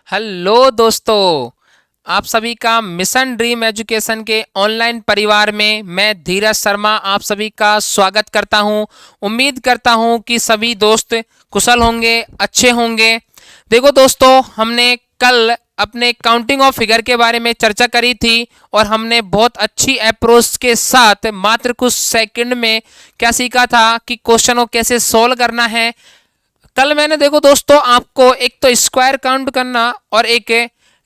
Hello दोस्तों, आप सभी का मिशन ड्रीम एजुकेशन के ऑनलाइन परिवार में मैं धीरज शर्मा आप सभी का स्वागत करता हूं। उम्मीद करता हूं कि सभी दोस्त कुशल होंगे, अच्छे होंगे। देखो दोस्तों, हमने कल अपने काउंटिंग ऑफ फिगर के बारे में चर्चा करी थी और हमने बहुत अच्छी अप्रोच के साथ मात्र कुछ सेकंड में क्या सीखा था कि क्वेश्चन को कैसे सोल्व करना है। कल मैंने देखो दोस्तों आपको एक तो स्क्वायर काउंट करना और एक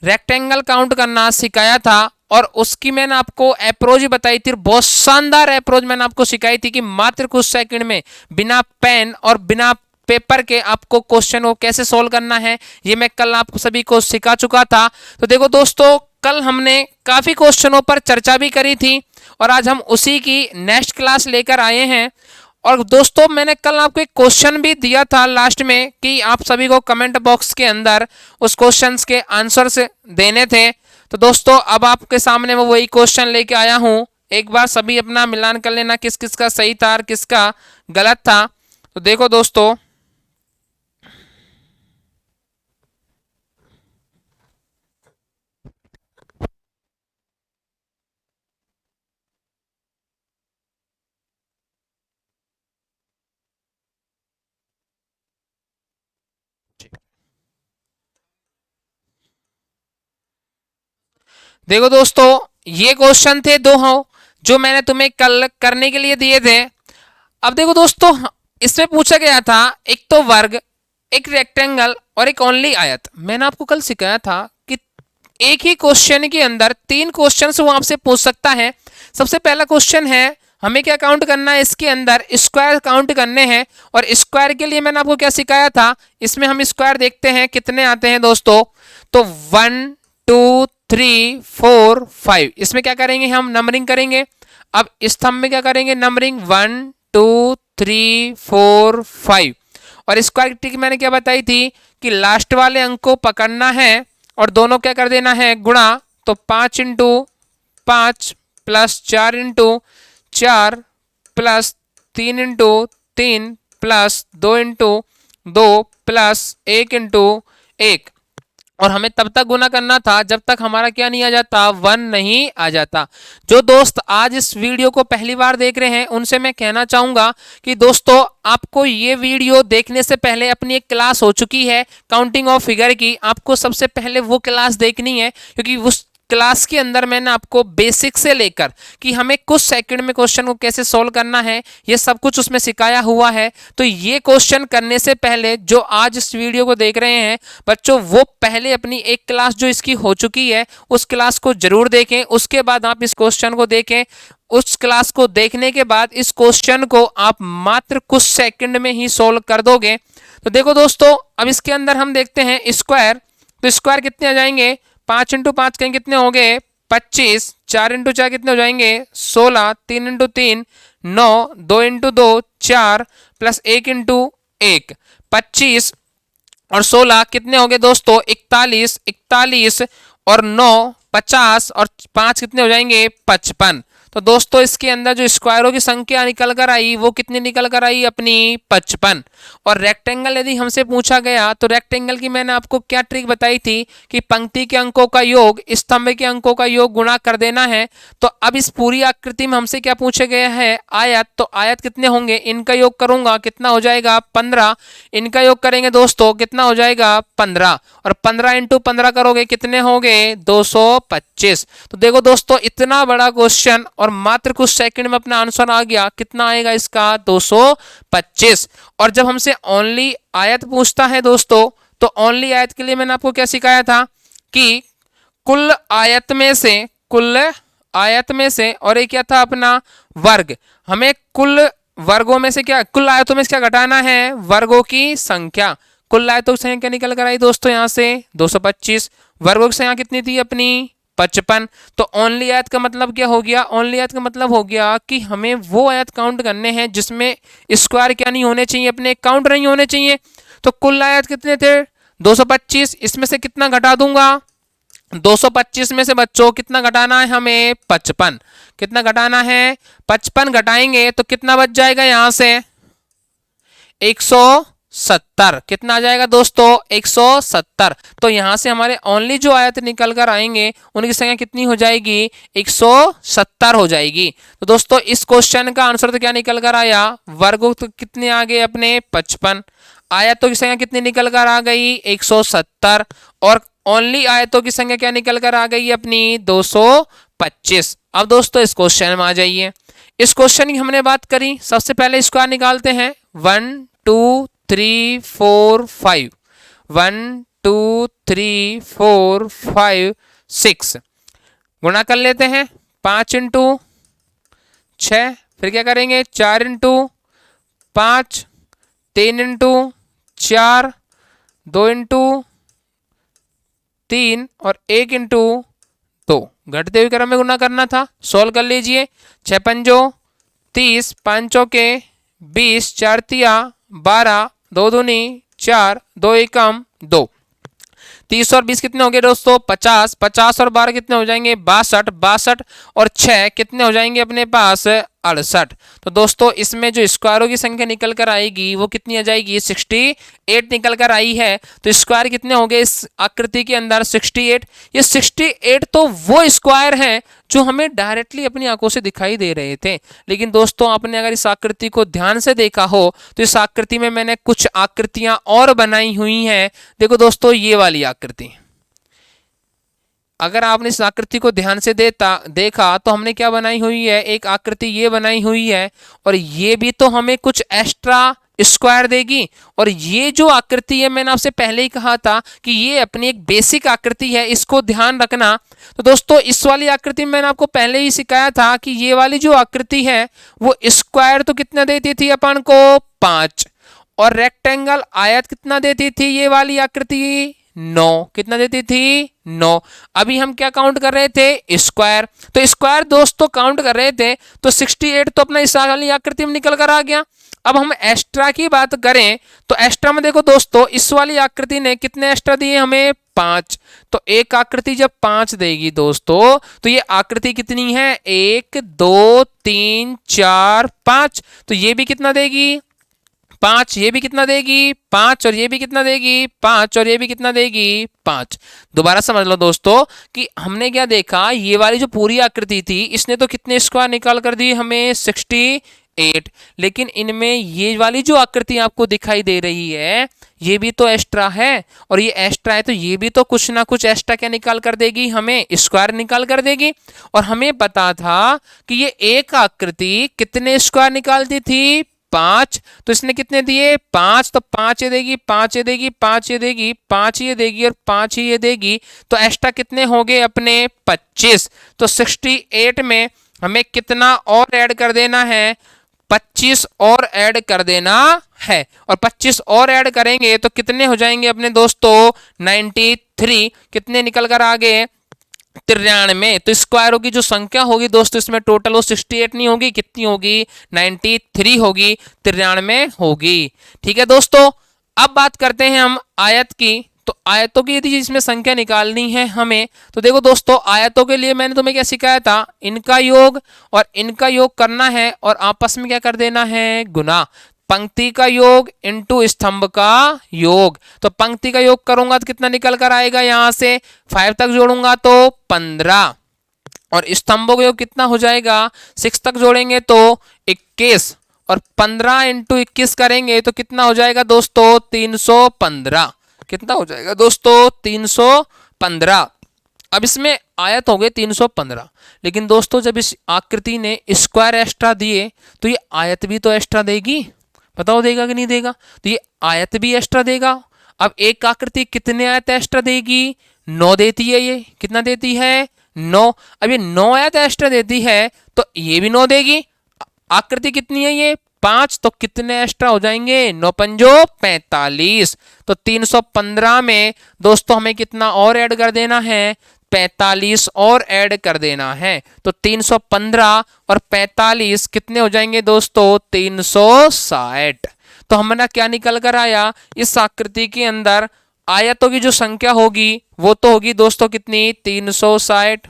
रेक्टेंगल काउंट करना सिखाया था और उसकी मैंने आपको अप्रोच बताई थी। बहुत शानदार अप्रोच मैंने आपको सिखाई थी कि मात्र कुछ सेकंड में बिना पेन और बिना पेपर के आपको क्वेश्चन को कैसे सोल्व करना है, ये मैं कल आप सभी को सिखा चुका था। तो देखो दोस्तों, कल हमने काफ़ी क्वेश्चनों पर चर्चा भी करी थी और आज हम उसी की नेक्स्ट क्लास लेकर आए हैं। और दोस्तों, मैंने कल आपको एक क्वेश्चन भी दिया था लास्ट में कि आप सभी को कमेंट बॉक्स के अंदर उस क्वेश्चंस के आंसर्स देने थे। तो दोस्तों, अब आपके सामने मैं वही क्वेश्चन लेके आया हूँ। एक बार सभी अपना मिलान कर लेना किस किस का सही था और किसका गलत था। तो देखो दोस्तों, देखो दोस्तों, ये क्वेश्चन थे दो हो जो मैंने तुम्हें कल करने के लिए दिए थे। अब देखो दोस्तों, इसमें पूछा गया था एक तो वर्ग, एक रेक्टेंगल और एक ओनली आयत। मैंने आपको कल सिखाया था कि एक ही क्वेश्चन के अंदर तीन क्वेश्चंस वो आपसे पूछ सकता है। सबसे पहला क्वेश्चन है हमें क्या काउंट करना है, इसके अंदर स्क्वायर काउंट करने हैं। और स्क्वायर के लिए मैंने आपको क्या सिखाया था, इसमें हम स्क्वायर देखते हैं कितने आते हैं दोस्तों। तो 1 2 3 4 5, इसमें क्या करेंगे, हम नंबरिंग करेंगे। अब स्तंभ में क्या करेंगे, नंबरिंग 1 2 3 4 5। और स्क्वायर ट्रिक मैंने क्या बताई थी कि लास्ट वाले अंक को पकड़ना है और दोनों क्या कर देना है, गुणा। तो 5 × 5 प्लस 4 × 4 प्लस 3 × 3 प्लस 2 × 2 प्लस 1 × 1। और हमें तब तक गुना करना था जब तक हमारा क्या नहीं आ जाता, 1 नहीं आ जाता। जो दोस्त आज इस वीडियो को पहली बार देख रहे हैं उनसे मैं कहना चाहूंगा कि दोस्तों, आपको ये वीडियो देखने से पहले अपनी एक क्लास हो चुकी है काउंटिंग ऑफ फिगर की। आपको सबसे पहले वो क्लास देखनी है क्योंकि उस क्लास के अंदर मैंने आपको बेसिक से लेकर कि हमें कुछ सेकंड में क्वेश्चन को कैसे सोल्व करना है, ये सब कुछ उसमें सिखाया हुआ है। तो ये क्वेश्चन करने से पहले जो आज इस वीडियो को देख रहे हैं बच्चों, वो पहले अपनी एक क्लास जो इसकी हो चुकी है उस क्लास को जरूर देखें। उसके बाद आप इस क्वेश्चन को देखें। उस क्लास को देखने के बाद इस क्वेश्चन को आप मात्र कुछ सेकंड में ही सोल्व कर दोगे। तो देखो दोस्तों, अब इसके अंदर हम देखते हैं स्क्वायर। तो स्क्वायर कितने आ जाएंगे, 5 × 5 कहेंगे कितने हो गए, 25। 4 × 4 कितने हो जाएंगे, 16। 3 × 3 9। 2 × 2 4 प्लस 1 × 1 25। और 16 कितने हो गए दोस्तों, 41। 41 और 9 50 और 5 कितने हो जाएंगे, 55। तो दोस्तों, इसके अंदर जो स्क्वायरों की संख्या निकल कर आई वो कितनी निकल कर आई, अपनी 55। और रेक्टेंगल यदि हमसे पूछा गया तो रेक्टेंगल की मैंने आपको क्या ट्रिक बताई थी कि पंक्ति के अंकों का योग स्तंभ के अंकों का योग गुणा कर देना है। तो अब इस पूरी आकृति में हमसे क्या पूछा गया है, आयत। तो आयत कितने होंगे, इनका योग करूंगा कितना हो जाएगा, 15। इनका योग करेंगे दोस्तों कितना हो जाएगा, 15। और 15 × 15 करोगे कितने होंगे, 225। तो देखो दोस्तों, इतना बड़ा क्वेश्चन और मात्र कुछ सेकंड में अपना आंसर आ गया। कितना आएगा इसका, 225। और जब हमसे ओनली आयत पूछता है दोस्तों, तो ओनली आयत के लिए मैंने आपको क्या सिखाया था कि कुल आयत में से और एक क्या था अपना वर्ग। हमें कुल वर्गों में से क्या, कुल आयतों में से क्या घटाना है, वर्गों की संख्या। कुल आयतों की संख्या क्या निकल कर आई दोस्तों, यहाँ से 225। वर्गों की संख्या कितनी थी अपनी, 55। तो ओनली आयत का मतलब क्या हो गया, ओनली आयत का मतलब हो गया कि हमें वो आयत काउंट करने हैं जिसमें स्क्वायर क्या नहीं होने चाहिए, अपने काउंट नहीं होने चाहिए। तो कुल आयत कितने थे, 225। इसमें से कितना घटा दूंगा, 225 में से बच्चों कितना घटाना है हमें, 55। कितना घटाना है, 55 घटाएंगे तो कितना बच जाएगा, यहां से 170। कितना आ जाएगा दोस्तों? 170। तो यहां से हमारे ओनली जो आयत निकल कर आएंगे उनकी संख्या कितनी हो जाएगी? 170 हो जाएगी। तो दोस्तों इस क्वेश्चन का आंसर तो क्या निकल कर आया? वर्ग तो कितने आ गए अपने? 55। आयतों की संख्या कितनी निकल कर आ गई? 170। और ओनली आयतों की संख्या क्या निकल कर आ गई अपनी? 225। अब दोस्तों इस क्वेश्चन में आ जाइए। इस क्वेश्चन की हमने बात करी, सबसे पहले स्क्वायर निकालते हैं। 1 2 3 4 5, 1 2 3 4 5 6। गुणा कर लेते हैं। 5 इंटू 6, फिर क्या करेंगे? 4 इंटू 5, 3 इंटू 4, 2 इंटू 3 और 1 इंटू 2। घटते हुए क्रम में गुणा करना था। सोल्व कर लीजिए। 6 पंजो 30, 5 चौके 20, 4 तिया 12, 2 दूनी 4, 2 एकम 2। 30 और 20 कितने हो गए दोस्तों? 50। 50 और 12 कितने हो जाएंगे? 62। 62 और 6 कितने हो जाएंगे अपने पास? 68। तो दोस्तों इसमें जो स्क्वायरों की संख्या निकल कर आएगी वो कितनी आ जाएगी? 68 निकल कर आई है। तो स्क्वायर कितने हो गए इस आकृति के अंदर? 68। ये 68 तो वो स्क्वायर हैं जो हमें डायरेक्टली अपनी आंखों से दिखाई दे रहे थे। लेकिन दोस्तों आपने अगर इस आकृति को ध्यान से देखा हो तो इस आकृति में मैंने कुछ आकृतियां और बनाई हुई हैं। देखो दोस्तों ये वाली आकृति, अगर आपने इस आकृति को ध्यान से देखा तो हमने क्या बनाई हुई है? एक आकृति ये बनाई हुई है और ये भी तो हमें कुछ एक्स्ट्रा स्क्वायर देगी। और ये जो आकृति है मैंने आपसे पहले ही कहा था कि ये अपनी एक बेसिक आकृति है, इसको ध्यान रखना। तो दोस्तों इस वाली आकृति में मैंने आपको पहले ही सिखाया था कि ये वाली जो आकृति है वो स्क्वायर तो कितना देती थी अपन को? 5। और रेक्टेंगल आयत कितना देती थी ये वाली आकृति? 9। कितना देती थी? 9। अभी हम क्या काउंट कर रहे थे? स्क्वायर। तो स्क्वायर दोस्तों काउंट कर रहे थे तो 68 तो अपना इस वाली आकृति में निकल कर आ गया। अब हम एक्स्ट्रा की बात करें तो एक्स्ट्रा में देखो दोस्तों इस वाली आकृति ने कितने एक्स्ट्रा दिए हमें? 5। तो एक आकृति जब 5 देगी दोस्तों तो ये आकृति कितनी है? 1 2 3 4 5। तो ये भी कितना देगी? 5। ये भी कितना देगी? 5। और ये भी कितना देगी? 5। और ये भी कितना देगी? 5। दोबारा समझ लो दोस्तों कि हमने क्या देखा, ये वाली जो पूरी आकृति थी इसने तो कितने स्क्वायर निकाल कर दी हमें? 68। लेकिन इनमें ये वाली जो आकृति आपको दिखाई दे रही है ये भी तो एक्स्ट्रा है। और ये एक्स्ट्रा है तो ये भी तो कुछ ना कुछ एक्स्ट्रा क्या निकाल कर देगी हमें? स्क्वायर निकाल कर देगी। और हमें पता था कि ये एक आकृति कितने स्क्वायर निकालती थी? 5। तो इसने कितने दिए? 5। तो 5 ये देगी, 5 ये देगी, 5 ये देगी, 5 ये देगी और 5 ही ये देगी। तो एक्स्ट्रा कितने हो गए अपने? 25। तो 68 में हमें कितना और ऐड कर देना है? 25 और ऐड कर देना है। और 25 और ऐड करेंगे तो कितने हो जाएंगे अपने दोस्तों? 93। कितने निकल कर आ गए? 93। तो स्क्वायरों की जो संख्या होगी दोस्तों इसमें टोटल वो 68 नहीं होगी, कितनी होगी? 93 होगी, 93 होगी। ठीक है दोस्तों, अब बात करते हैं हम आयत की। तो आयतों की यदि इसमें संख्या निकालनी है हमें तो देखो दोस्तों आयतों के लिए मैंने तुम्हें क्या सिखाया था? इनका योग और इनका योग करना है और आपस में क्या कर देना है? गुना। पंक्ति का योग इंटू स्तंभ का योग। तो पंक्ति का योग करूंगा तो कितना निकल कर आएगा? यहां से 5 तक जोड़ूंगा तो 15। और स्तंभों का योग कितना हो जाएगा? 6 तक जोड़ेंगे तो 21। और 15 इंटू 21 करेंगे तो कितना हो जाएगा दोस्तों? 315। कितना हो जाएगा दोस्तों? 315। अब इसमें आयत हो गए 315। लेकिन दोस्तों जब इस आकृति ने स्क्वायर एक्स्ट्रा दिए तो ये आयत भी तो एक्स्ट्रा देगी। बताओ देगा कि नहीं देगा? तो ये आयत भी एक्स्ट्रा देगा। अब एक आकृति कितने आयत एक्स्ट्रा देगी? 9 देती है। ये कितना देती है? 9। अब ये 9 आयत एक्स्ट्रा देती है तो ये भी 9 देगी। आकृति कितनी है ये? 5। तो कितने एक्स्ट्रा हो जाएंगे? 9 पंजो 45। तो 315 में दोस्तों हमें कितना और ऐड कर देना है? 45 और ऐड कर देना है। तो 315 और 45 कितने हो जाएंगे दोस्तों? 360। तो हमारा क्या निकल कर आया? इस आकृति के अंदर आयतों की जो संख्या होगी वो तो होगी दोस्तों कितनी? 360।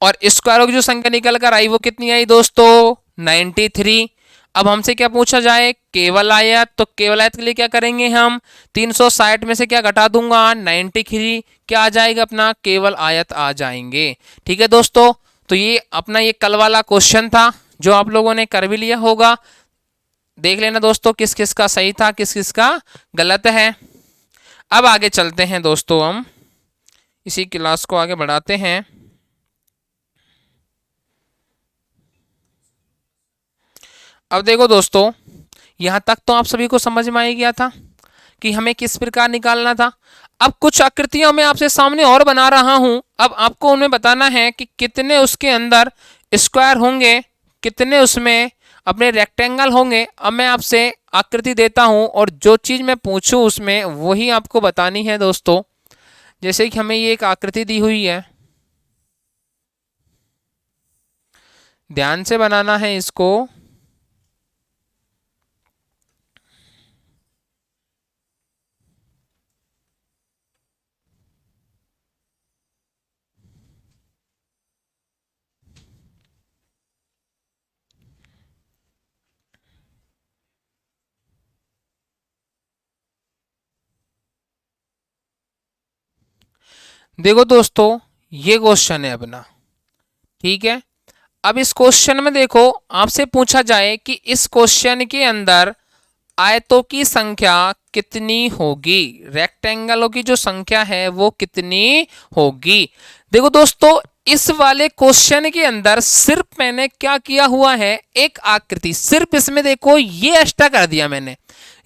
और स्क्वायरों की जो संख्या निकल कर आई वो कितनी आई दोस्तों? 93। अब हमसे क्या पूछा जाए, केवल आयत। तो केवल आयत के लिए क्या करेंगे हम, 360 में से क्या घटा दूंगा, 93, क्या आ जाएगा अपना, केवल आयत आ जाएंगे। ठीक है दोस्तों, तो ये अपना ये कल वाला क्वेश्चन था जो आप लोगों ने कर भी लिया होगा। देख लेना दोस्तों किस किस का सही था, किस किस का गलत है। अब आगे चलते हैं दोस्तों, हम इसी क्लास को आगे बढ़ाते हैं। अब देखो दोस्तों, यहां तक तो आप सभी को समझ में आ ही गया था कि हमें किस प्रकार निकालना था। अब कुछ आकृतियां मैं आपसे सामने और बना रहा हूं। अब आपको उनमें बताना है कि कितने उसके अंदर स्क्वायर होंगे, कितने उसमें अपने रेक्टेंगल होंगे। अब मैं आपसे आकृति देता हूं और जो चीज मैं पूछूं उसमें वही आपको बतानी है दोस्तों। जैसे कि हमें ये एक आकृति दी हुई है, ध्यान से बनाना है इसको। देखो दोस्तों, ये क्वेश्चन है अपना, ठीक है। अब इस क्वेश्चन में देखो, आपसे पूछा जाए कि इस क्वेश्चन के अंदर आयतों की संख्या कितनी होगी, रेक्टेंगलों की जो संख्या है वो कितनी होगी। देखो दोस्तों, इस वाले क्वेश्चन के अंदर सिर्फ मैंने क्या किया हुआ है, एक आकृति, सिर्फ इसमें देखो ये एक्स्ट्रा कर दिया मैंने।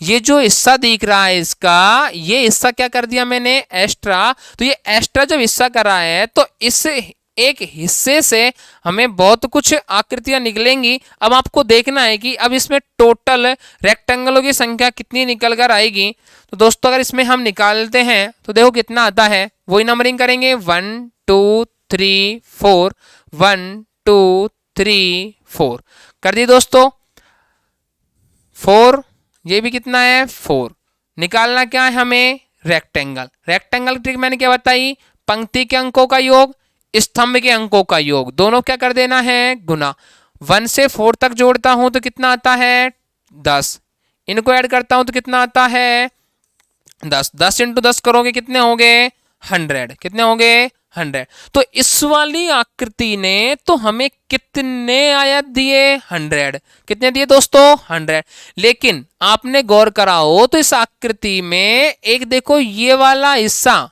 ये जो हिस्सा दिख रहा है इसका, ये हिस्सा क्या कर दिया मैंने, एक्स्ट्रा। तो ये एक्स्ट्रा जब हिस्सा करा है तो इस एक हिस्से से हमें बहुत कुछ आकृतियां निकलेंगी। अब आपको देखना है कि अब इसमें टोटल रेक्टेंगलों की संख्या कितनी निकल कर आएगी। तो दोस्तों अगर इसमें हम निकालते हैं तो देखो कितना आता है, वही नंबरिंग करेंगे, 1 2 3 4, 1 2 3 4 कर दी दोस्तों। 4, ये भी कितना है, 4। निकालना क्या है हमें, रेक्टेंगल। रेक्टेंगल ट्रिक मैंने क्या बताई, पंक्ति के अंकों का योग, स्तंभ के अंकों का योग, दोनों क्या कर देना है, गुना। 1 से 4 तक जोड़ता हूं तो कितना आता है, 10। इनको ऐड करता हूं तो कितना आता है, 10। 10 इंटू 10 करोगे कितने होंगे, 100। कितने होंगे, 100। तो इस वाली आकृति ने तो हमें कितने आयत दिए, 100। कितने दिए दोस्तों, 100। लेकिन आपने गौर करा हो तो इस आकृति में एक देखो ये वाला हिस्सा,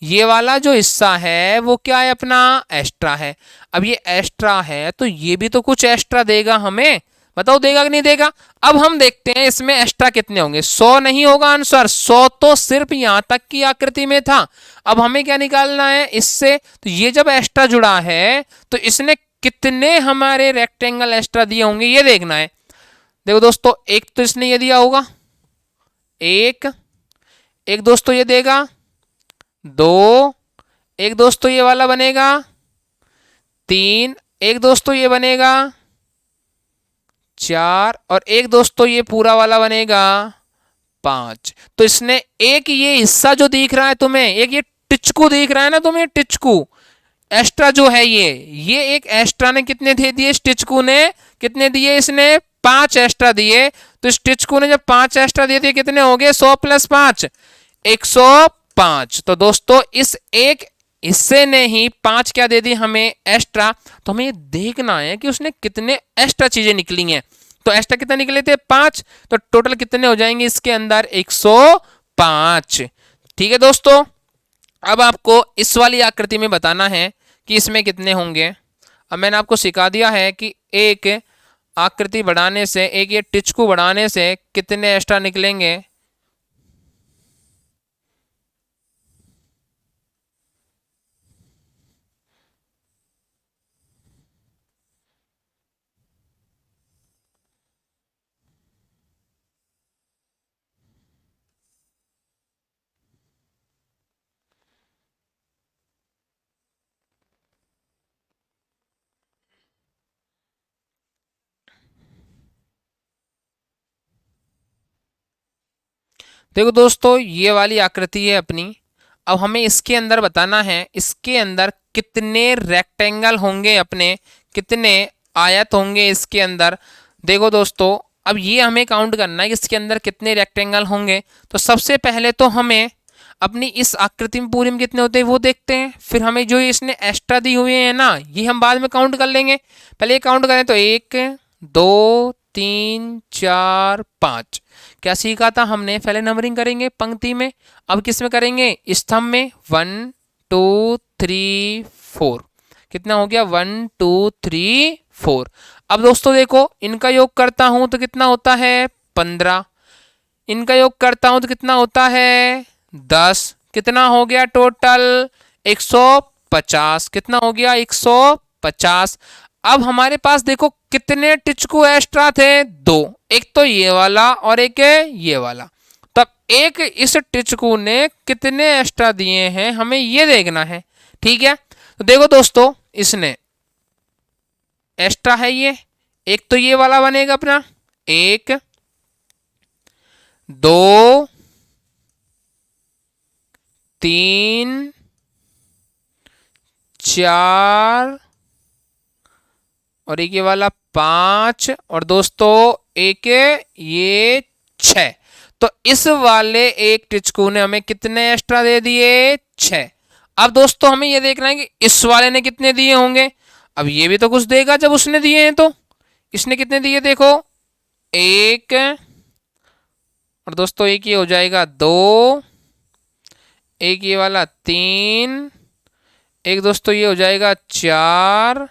ये वाला जो हिस्सा है वो क्या है अपना, एक्स्ट्रा है। अब ये एक्स्ट्रा है तो ये भी तो कुछ एक्स्ट्रा देगा हमें, बताओ देगा कि नहीं देगा। अब हम देखते हैं इसमें एक्स्ट्रा कितने होंगे। 100 नहीं होगा आंसर, 100 तो सिर्फ यहां तक की आकृति में था। अब हमें क्या निकालना है इससे, तो ये जब एक्स्ट्रा जुड़ा है तो इसने कितने हमारे रेक्टेंगल एक्स्ट्रा दिए होंगे ये देखना है। देखो दोस्तों, एक तो इसने ये दिया होगा, एक एक दोस्तों ये देगा, 2 एक दोस्तों ये वाला बनेगा, 3 एक दोस्तों ये बनेगा, 4 और एक दोस्तों ये पूरा वाला बनेगा, 5। तो इसने एक ये हिस्सा जो दिख रहा है तुम्हें, एक ये टिचकू दिख रहा है ना तुम्हें, टिचकू एक्स्ट्रा जो है ये एक एक्स्ट्रा ने कितने दे दिए, टिचकू ने कितने दिए, इसने 5 एक्स्ट्रा दिए। तो इस टिचकू ने जब 5 एक्स्ट्रा दिए थे कितने हो गए, 100 प्लस 5, 105। तो दोस्तों इस एक हिस्से ने ही 5 क्या दे दी हमें, एक्स्ट्रा। तो हमें ये देखना है कि उसने कितने एक्स्ट्रा चीजें निकली हैं। तो एक्स्ट्रा कितने निकले थे, 5। तो टोटल कितने हो जाएंगे इसके अंदर, 105। ठीक है दोस्तों, अब आपको इस वाली आकृति में बताना है कि इसमें कितने होंगे। अब मैंने आपको सिखा दिया है कि एक आकृति बढ़ाने से, एक ये टिचकू बढ़ाने से कितने एक्स्ट्रा निकलेंगे। देखो दोस्तों, ये वाली आकृति है अपनी। अब हमें इसके अंदर बताना है इसके अंदर कितने रेक्टेंगल होंगे अपने, कितने आयत होंगे इसके अंदर। देखो दोस्तों, अब ये हमें काउंट करना है कि इसके अंदर कितने रेक्टेंगल होंगे। तो सबसे पहले तो हमें अपनी इस आकृति में पूरी में कितने होते हैं वो देखते हैं, फिर हमें जो इसने एक्स्ट्रा दी हुए हैं ना, ये हम बाद में काउंट कर लेंगे। पहले ये काउंट करें तो 1 2 3 4 5। क्या सीखा था हमने? पहले नंबरिंग करेंगे पंक्ति में, अब किस में करेंगे? स्तंभ में। 1 2 3 4। कितना हो गया? 1 2 3 4। अब दोस्तों देखो, इनका योग करता हूं तो कितना होता है? 15। इनका योग करता हूं तो कितना होता है? 10। कितना हो गया टोटल? 150। कितना हो गया? 150। अब हमारे पास देखो कितने टिचकू एक्स्ट्रा थे? 2। एक तो ये वाला और एक है ये वाला। तब एक इस टिचकू ने कितने एक्स्ट्रा दिए हैं हमें ये देखना है। ठीक है, तो देखो दोस्तों, इसने एक्स्ट्रा है ये, एक तो ये वाला बनेगा अपना, 1 2 3 4 और एक ये वाला 5 और दोस्तों एक ये 6। तो इस वाले एक टिचकू ने हमें कितने एक्स्ट्रा दे दिए? 6। अब दोस्तों हमें ये देखना है कि इस वाले ने कितने दिए होंगे। अब ये भी तो कुछ देगा जब उसने दिए हैं, तो इसने कितने दिए देखो, 1 और दोस्तों एक ये हो जाएगा 2, एक ये वाला 3, एक दोस्तों ये हो जाएगा 4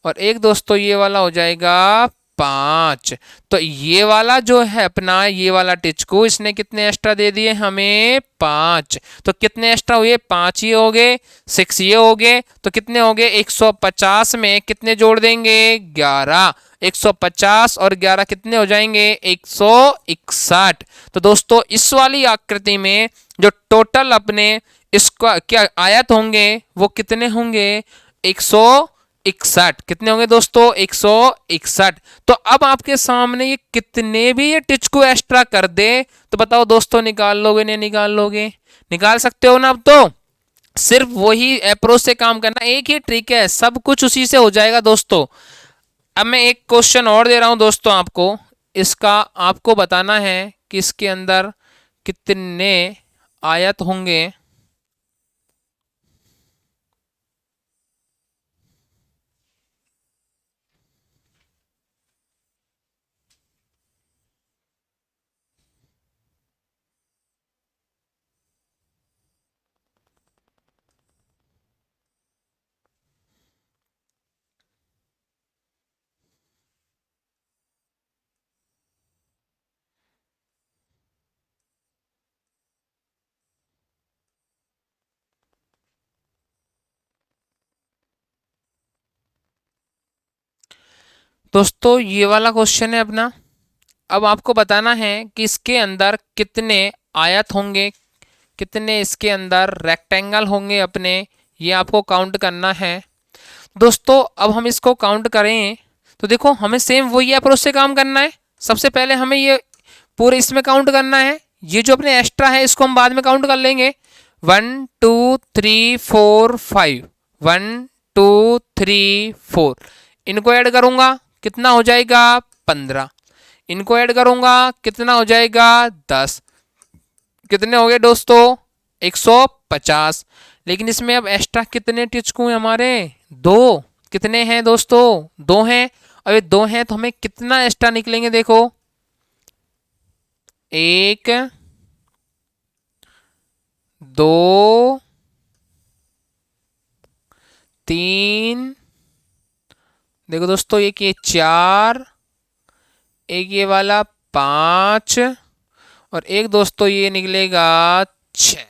और एक दोस्तों ये वाला हो जाएगा 5। तो ये वाला जो है अपना, ये वाला टिचकू, इसने कितने एक्स्ट्रा दे दिए हमें? 5। तो कितने एक्स्ट्रा हुए? 5 ये हो गए, 6 ये हो गए, तो कितने हो गए? 150 में कितने जोड़ देंगे? 11। 150 और 11 कितने हो जाएंगे? 161। तो दोस्तों इस वाली आकृति में जो टोटल अपने इसका क्या आयत होंगे वो कितने होंगे? 161। कितने होंगे दोस्तों? 161। तो अब आपके सामने ये कितने भी ये टिचकू एक्स्ट्रा कर दे तो बताओ दोस्तों, निकाल लोगे नहीं निकाल लोगे? निकाल सकते हो ना। अब तो सिर्फ वही अप्रोच से काम करना, एक ही ट्रिक है, सब कुछ उसी से हो जाएगा दोस्तों। अब मैं एक क्वेश्चन और दे रहा हूं दोस्तों आपको, इसका आपको बताना है कि इसके अंदर कितने आयत होंगे। दोस्तों ये वाला क्वेश्चन है अपना। अब आपको बताना है कि इसके अंदर कितने आयत होंगे, कितने इसके अंदर रेक्टेंगल होंगे अपने, ये आपको काउंट करना है दोस्तों। अब हम इसको काउंट करें तो देखो हमें सेम वही अप्रोच से काम करना है। सबसे पहले हमें ये पूरे इसमें काउंट करना है, ये जो अपने एक्स्ट्रा है इसको हम बाद में काउंट कर लेंगे। 1 2 3 4 5, 1 2 3 4। इनको ऐड करूंगा कितना हो जाएगा? 15। इनको ऐड करूंगा कितना हो जाएगा? 10। कितने हो गए दोस्तों? 150। लेकिन इसमें अब एक्स्ट्रा कितने टिचकू हैं हमारे? 2। कितने हैं दोस्तों? 2 हैं। अब ये 2 हैं तो हमें कितना एक्स्ट्रा निकलेंगे देखो, 1 2 3, देखो दोस्तों एक ये 4, एक ये वाला 5 और एक दोस्तों ये निकलेगा 6।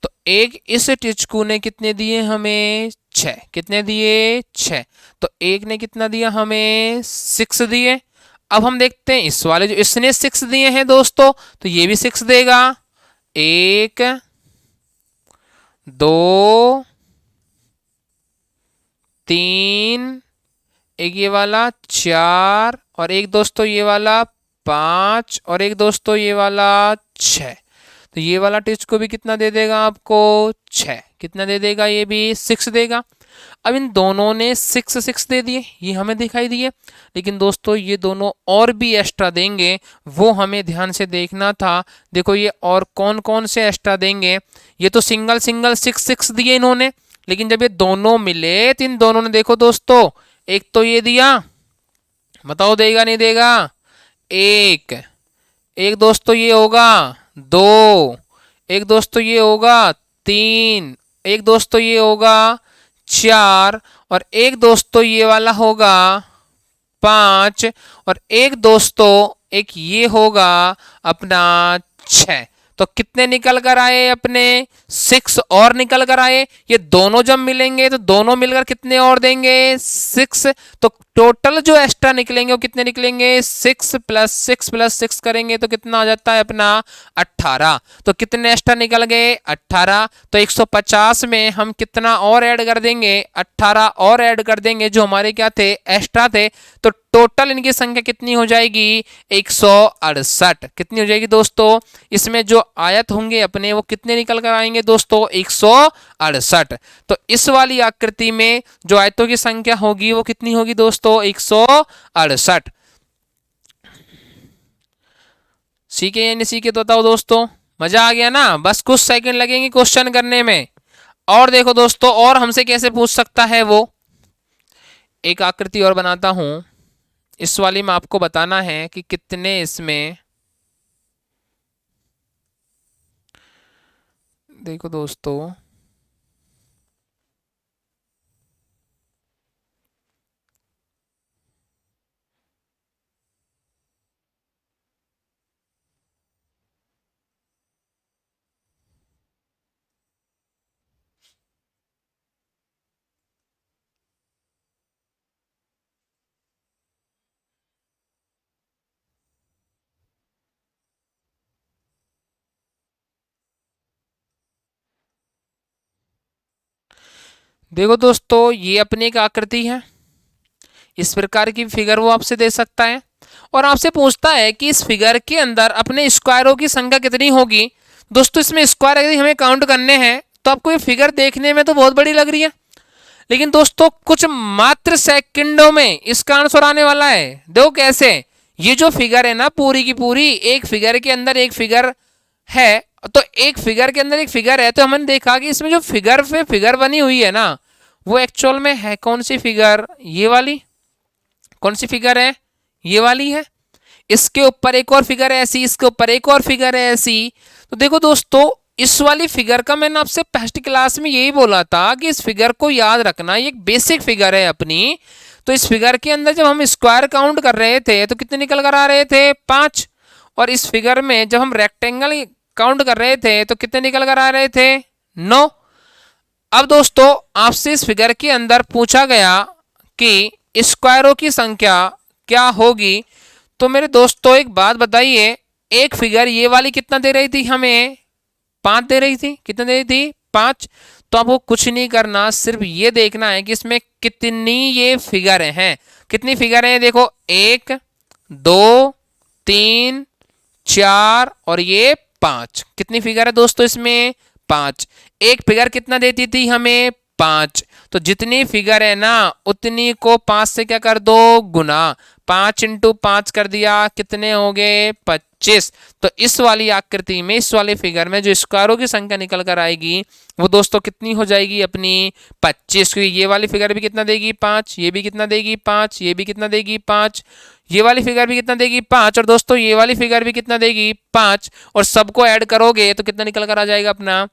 तो एक इस टिचकू ने कितने दिए हमें? 6। कितने दिए? 6। तो एक ने कितना दिया हमें? 6 दिए। अब हम देखते हैं इस वाले जो इसने 6 दिए हैं दोस्तों, तो ये भी 6 देगा। 1 2 3, एक ये वाला 4 और एक दोस्तों ये वाला 5 और एक दोस्तों ये वाला 6। तो ये वाला टिच को भी कितना दे देगा आपको? 6। कितना दे देगा? ये भी 6 देगा। अब इन दोनों ने 6 दे दिए, ये हमें दिखाई दिए, लेकिन दोस्तों ये दोनों और भी एक्स्ट्रा देंगे, वो हमें ध्यान से देखना था। देखो ये और कौन कौन से एक्स्ट्रा देंगे, ये तो सिंगल सिंगल 6 दिए इन्होंने, लेकिन जब ये दोनों मिले तो इन दोनों ने देखो दोस्तों, एक तो ये दिया, बताओ देगा नहीं देगा, एक, एक दोस्तों ये होगा 2, एक दोस्तों ये होगा 3, एक दोस्तों ये होगा 4, और एक दोस्तों ये वाला होगा 5, और एक दोस्तों एक ये होगा अपना 6। तो कितने निकल कर आए अपने, 6 और निकल कर आए। ये दोनों जब मिलेंगे तो दोनों मिलकर कितने और देंगे, 6। तो टोटल जो एक्स्ट्रा निकलेंगे वो कितने निकलेंगे, 6 + 6 + 6 करेंगे तो कितना आ जाता है अपना 18। तो कितने एक्स्ट्रा निकल गए, 18। तो 150 में हम कितना और ऐड कर देंगे, 18 और ऐड कर देंगे जो हमारे क्या थे, एक्स्ट्रा थे। तो टोटल इनकी संख्या कितनी हो जाएगी, 168। कितनी हो जाएगी दोस्तों, इसमें जो आयत होंगे अपने वो कितने निकल कर आएंगे दोस्तों, 168। तो इस वाली आकृति में जो आयतों की संख्या होगी वो कितनी होगी दोस्तों, 168। सीखे या नहीं सीखे तो बताओ दोस्तों, मजा आ गया ना। बस कुछ सेकंड लगेंगे क्वेश्चन करने में। और देखो दोस्तों, और हमसे कैसे पूछ सकता है वो, एक आकृति और बनाता हूं। इस वाली में आपको बताना है कि कितने इसमें, देखो दोस्तों, देखो दोस्तों, ये अपनी एक आकृति है, इस प्रकार की फिगर वो आपसे दे सकता है, और आपसे पूछता है कि इस फिगर के अंदर अपने स्क्वायरों की संख्या कितनी होगी। दोस्तों इसमें स्क्वायर यदि हमें काउंट करने हैं तो आपको ये फिगर देखने में तो बहुत बड़ी लग रही है, लेकिन दोस्तों कुछ मात्र सेकंडों में इसका आंसर आने वाला है। देखो कैसे, ये जो फिगर है ना पूरी की पूरी, एक फिगर के अंदर एक फिगर है, तो एक फिगर के अंदर एक फिगर है, तो हमने देखा कि इसमें जो फिगर पे फिगर बनी हुई है ना, वो एक्चुअल में है कौन सी फिगर, ये वाली। कौन सी फिगर है, ये वाली है। इसके ऊपर एक और फिगर है ऐसी, इसके ऊपर एक और फिगर है ऐसी। तो देखो दोस्तों, इस वाली फिगर का मैंने आपसे फर्स्ट क्लास में यही बोला था कि इस फिगर को याद रखना, ये एक बेसिक फिगर है अपनी। तो इस फिगर के अंदर जब हम स्क्वायर काउंट कर रहे थे तो कितने निकल कर आ रहे थे, 5। और इस फिगर में जब हम रेक्टेंगल काउंट कर रहे थे तो कितने निकल कर आ रहे थे, 9। अब दोस्तों आपसे इस फिगर के अंदर पूछा गया कि स्क्वायरों की संख्या क्या होगी। तो मेरे दोस्तों एक बात बताइए, एक फिगर ये वाली कितना दे रही थी हमें, 5 दे रही थी। कितना दे रही थी, 5। तो आपको कुछ नहीं करना, सिर्फ ये देखना है कि इसमें कितनी ये फिगर हैं। कितनी फिगर हैं, देखो 1 2 3 4 और ये 5। कितनी फिगर है दोस्तों इसमें, 5। एक फिगर कितना देती थी हमें, 5। तो जितनी फिगर है ना उतनी को 5 से क्या कर दो, गुना। 5 × 5 कर दिया, कितने हो गए, 25। तो इस वाली आकृति में, इस वाले फिगर में जो स्क्वायरों की संख्या निकल कर आएगी वो दोस्तों कितनी हो जाएगी अपनी, 25। क्योंकि ये वाली फिगर भी कितना देगी, 5, ये भी कितना देगी, 5, ये भी कितना देगी, 5, ये वाली फिगर भी कितना देगी, 5, और दोस्तों ये वाली फिगर भी कितना देगी, 5। और सबको ऐड करोगे तो कितना निकल कर आ जाएगा अपना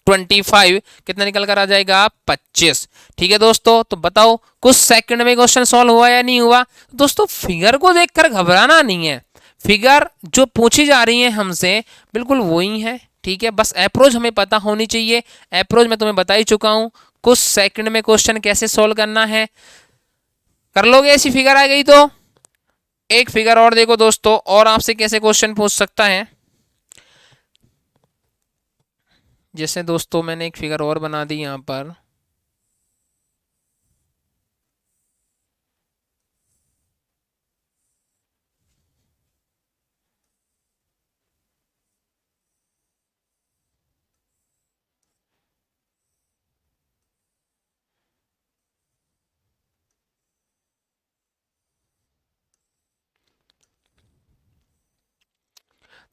25। कितना निकल कर आ जाएगा, 25। ठीक है दोस्तों, तो बताओ कुछ सेकंड में क्वेश्चन सॉल्व हुआ या नहीं हुआ। दोस्तों फिगर को देखकर घबराना नहीं है, फिगर जो पूछी जा रही है हमसे बिल्कुल वही है। ठीक है, बस अप्रोच हमें पता होनी चाहिए। अप्रोच मैं तुम्हें बता ही चुका हूं, कुछ सेकंड में क्वेश्चन कैसे सॉल्व करना है, कर लोगे। ऐसी फिगर आ गई तो एक फिगर और देखो दोस्तों, और आपसे कैसे क्वेश्चन पूछ सकता है। जैसे दोस्तों मैंने एक फिगर और बना दी यहां पर,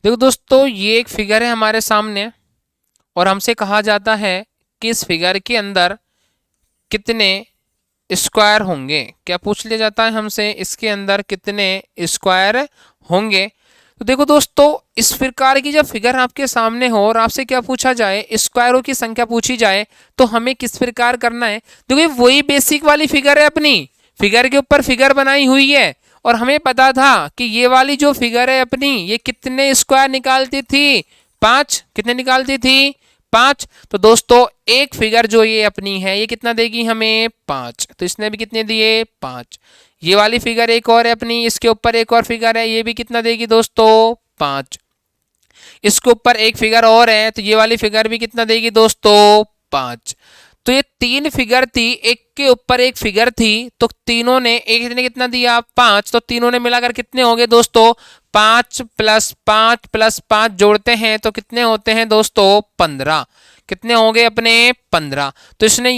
देखो दोस्तों, ये एक फिगर है हमारे सामने और हमसे कहा जाता है कि इस फिगर के अंदर कितने स्क्वायर होंगे। क्या पूछ लिया जाता है हमसे, इसके अंदर कितने स्क्वायर होंगे। तो देखो दोस्तों, इस प्रकार की जब फिगर आपके सामने हो और आपसे क्या पूछा जाए, स्क्वायरों की संख्या पूछी जाए, तो हमें किस प्रकार करना है। देखो ये वही बेसिक वाली फिगर है, अपनी फिगर के ऊपर फिगर बनाई हुई है और हमें पता था कि ये वाली जो फिगर है अपनी, ये कितने स्क्वायर निकालती थी, 5। कितने निकालती थी, 5। तो दोस्तों एक फिगर जो ये अपनी है, ये कितना देगी हमें, 5। तो इसने भी कितने दिए, 5। ये वाली फिगर एक और है अपनी, इसके ऊपर एक और फिगर है, ये भी कितना देगी दोस्तों, 5। इसके ऊपर एक फिगर और है, तो ये वाली फिगर भी कितना देगी दोस्तों, 5। तो ये 3 फिगर थी, एक के ऊपर एक फिगर थी, तो तीनों ने एक ने कितना दिया, 5। तो तीनों ने मिलाकर कितने हो गए दोस्तों, 5 प्लस 5 प्लस 5 जोड़ते हैं तो कितने होते हैं दोस्तों, 15। कितने हो गए अपने, 15। तो इसने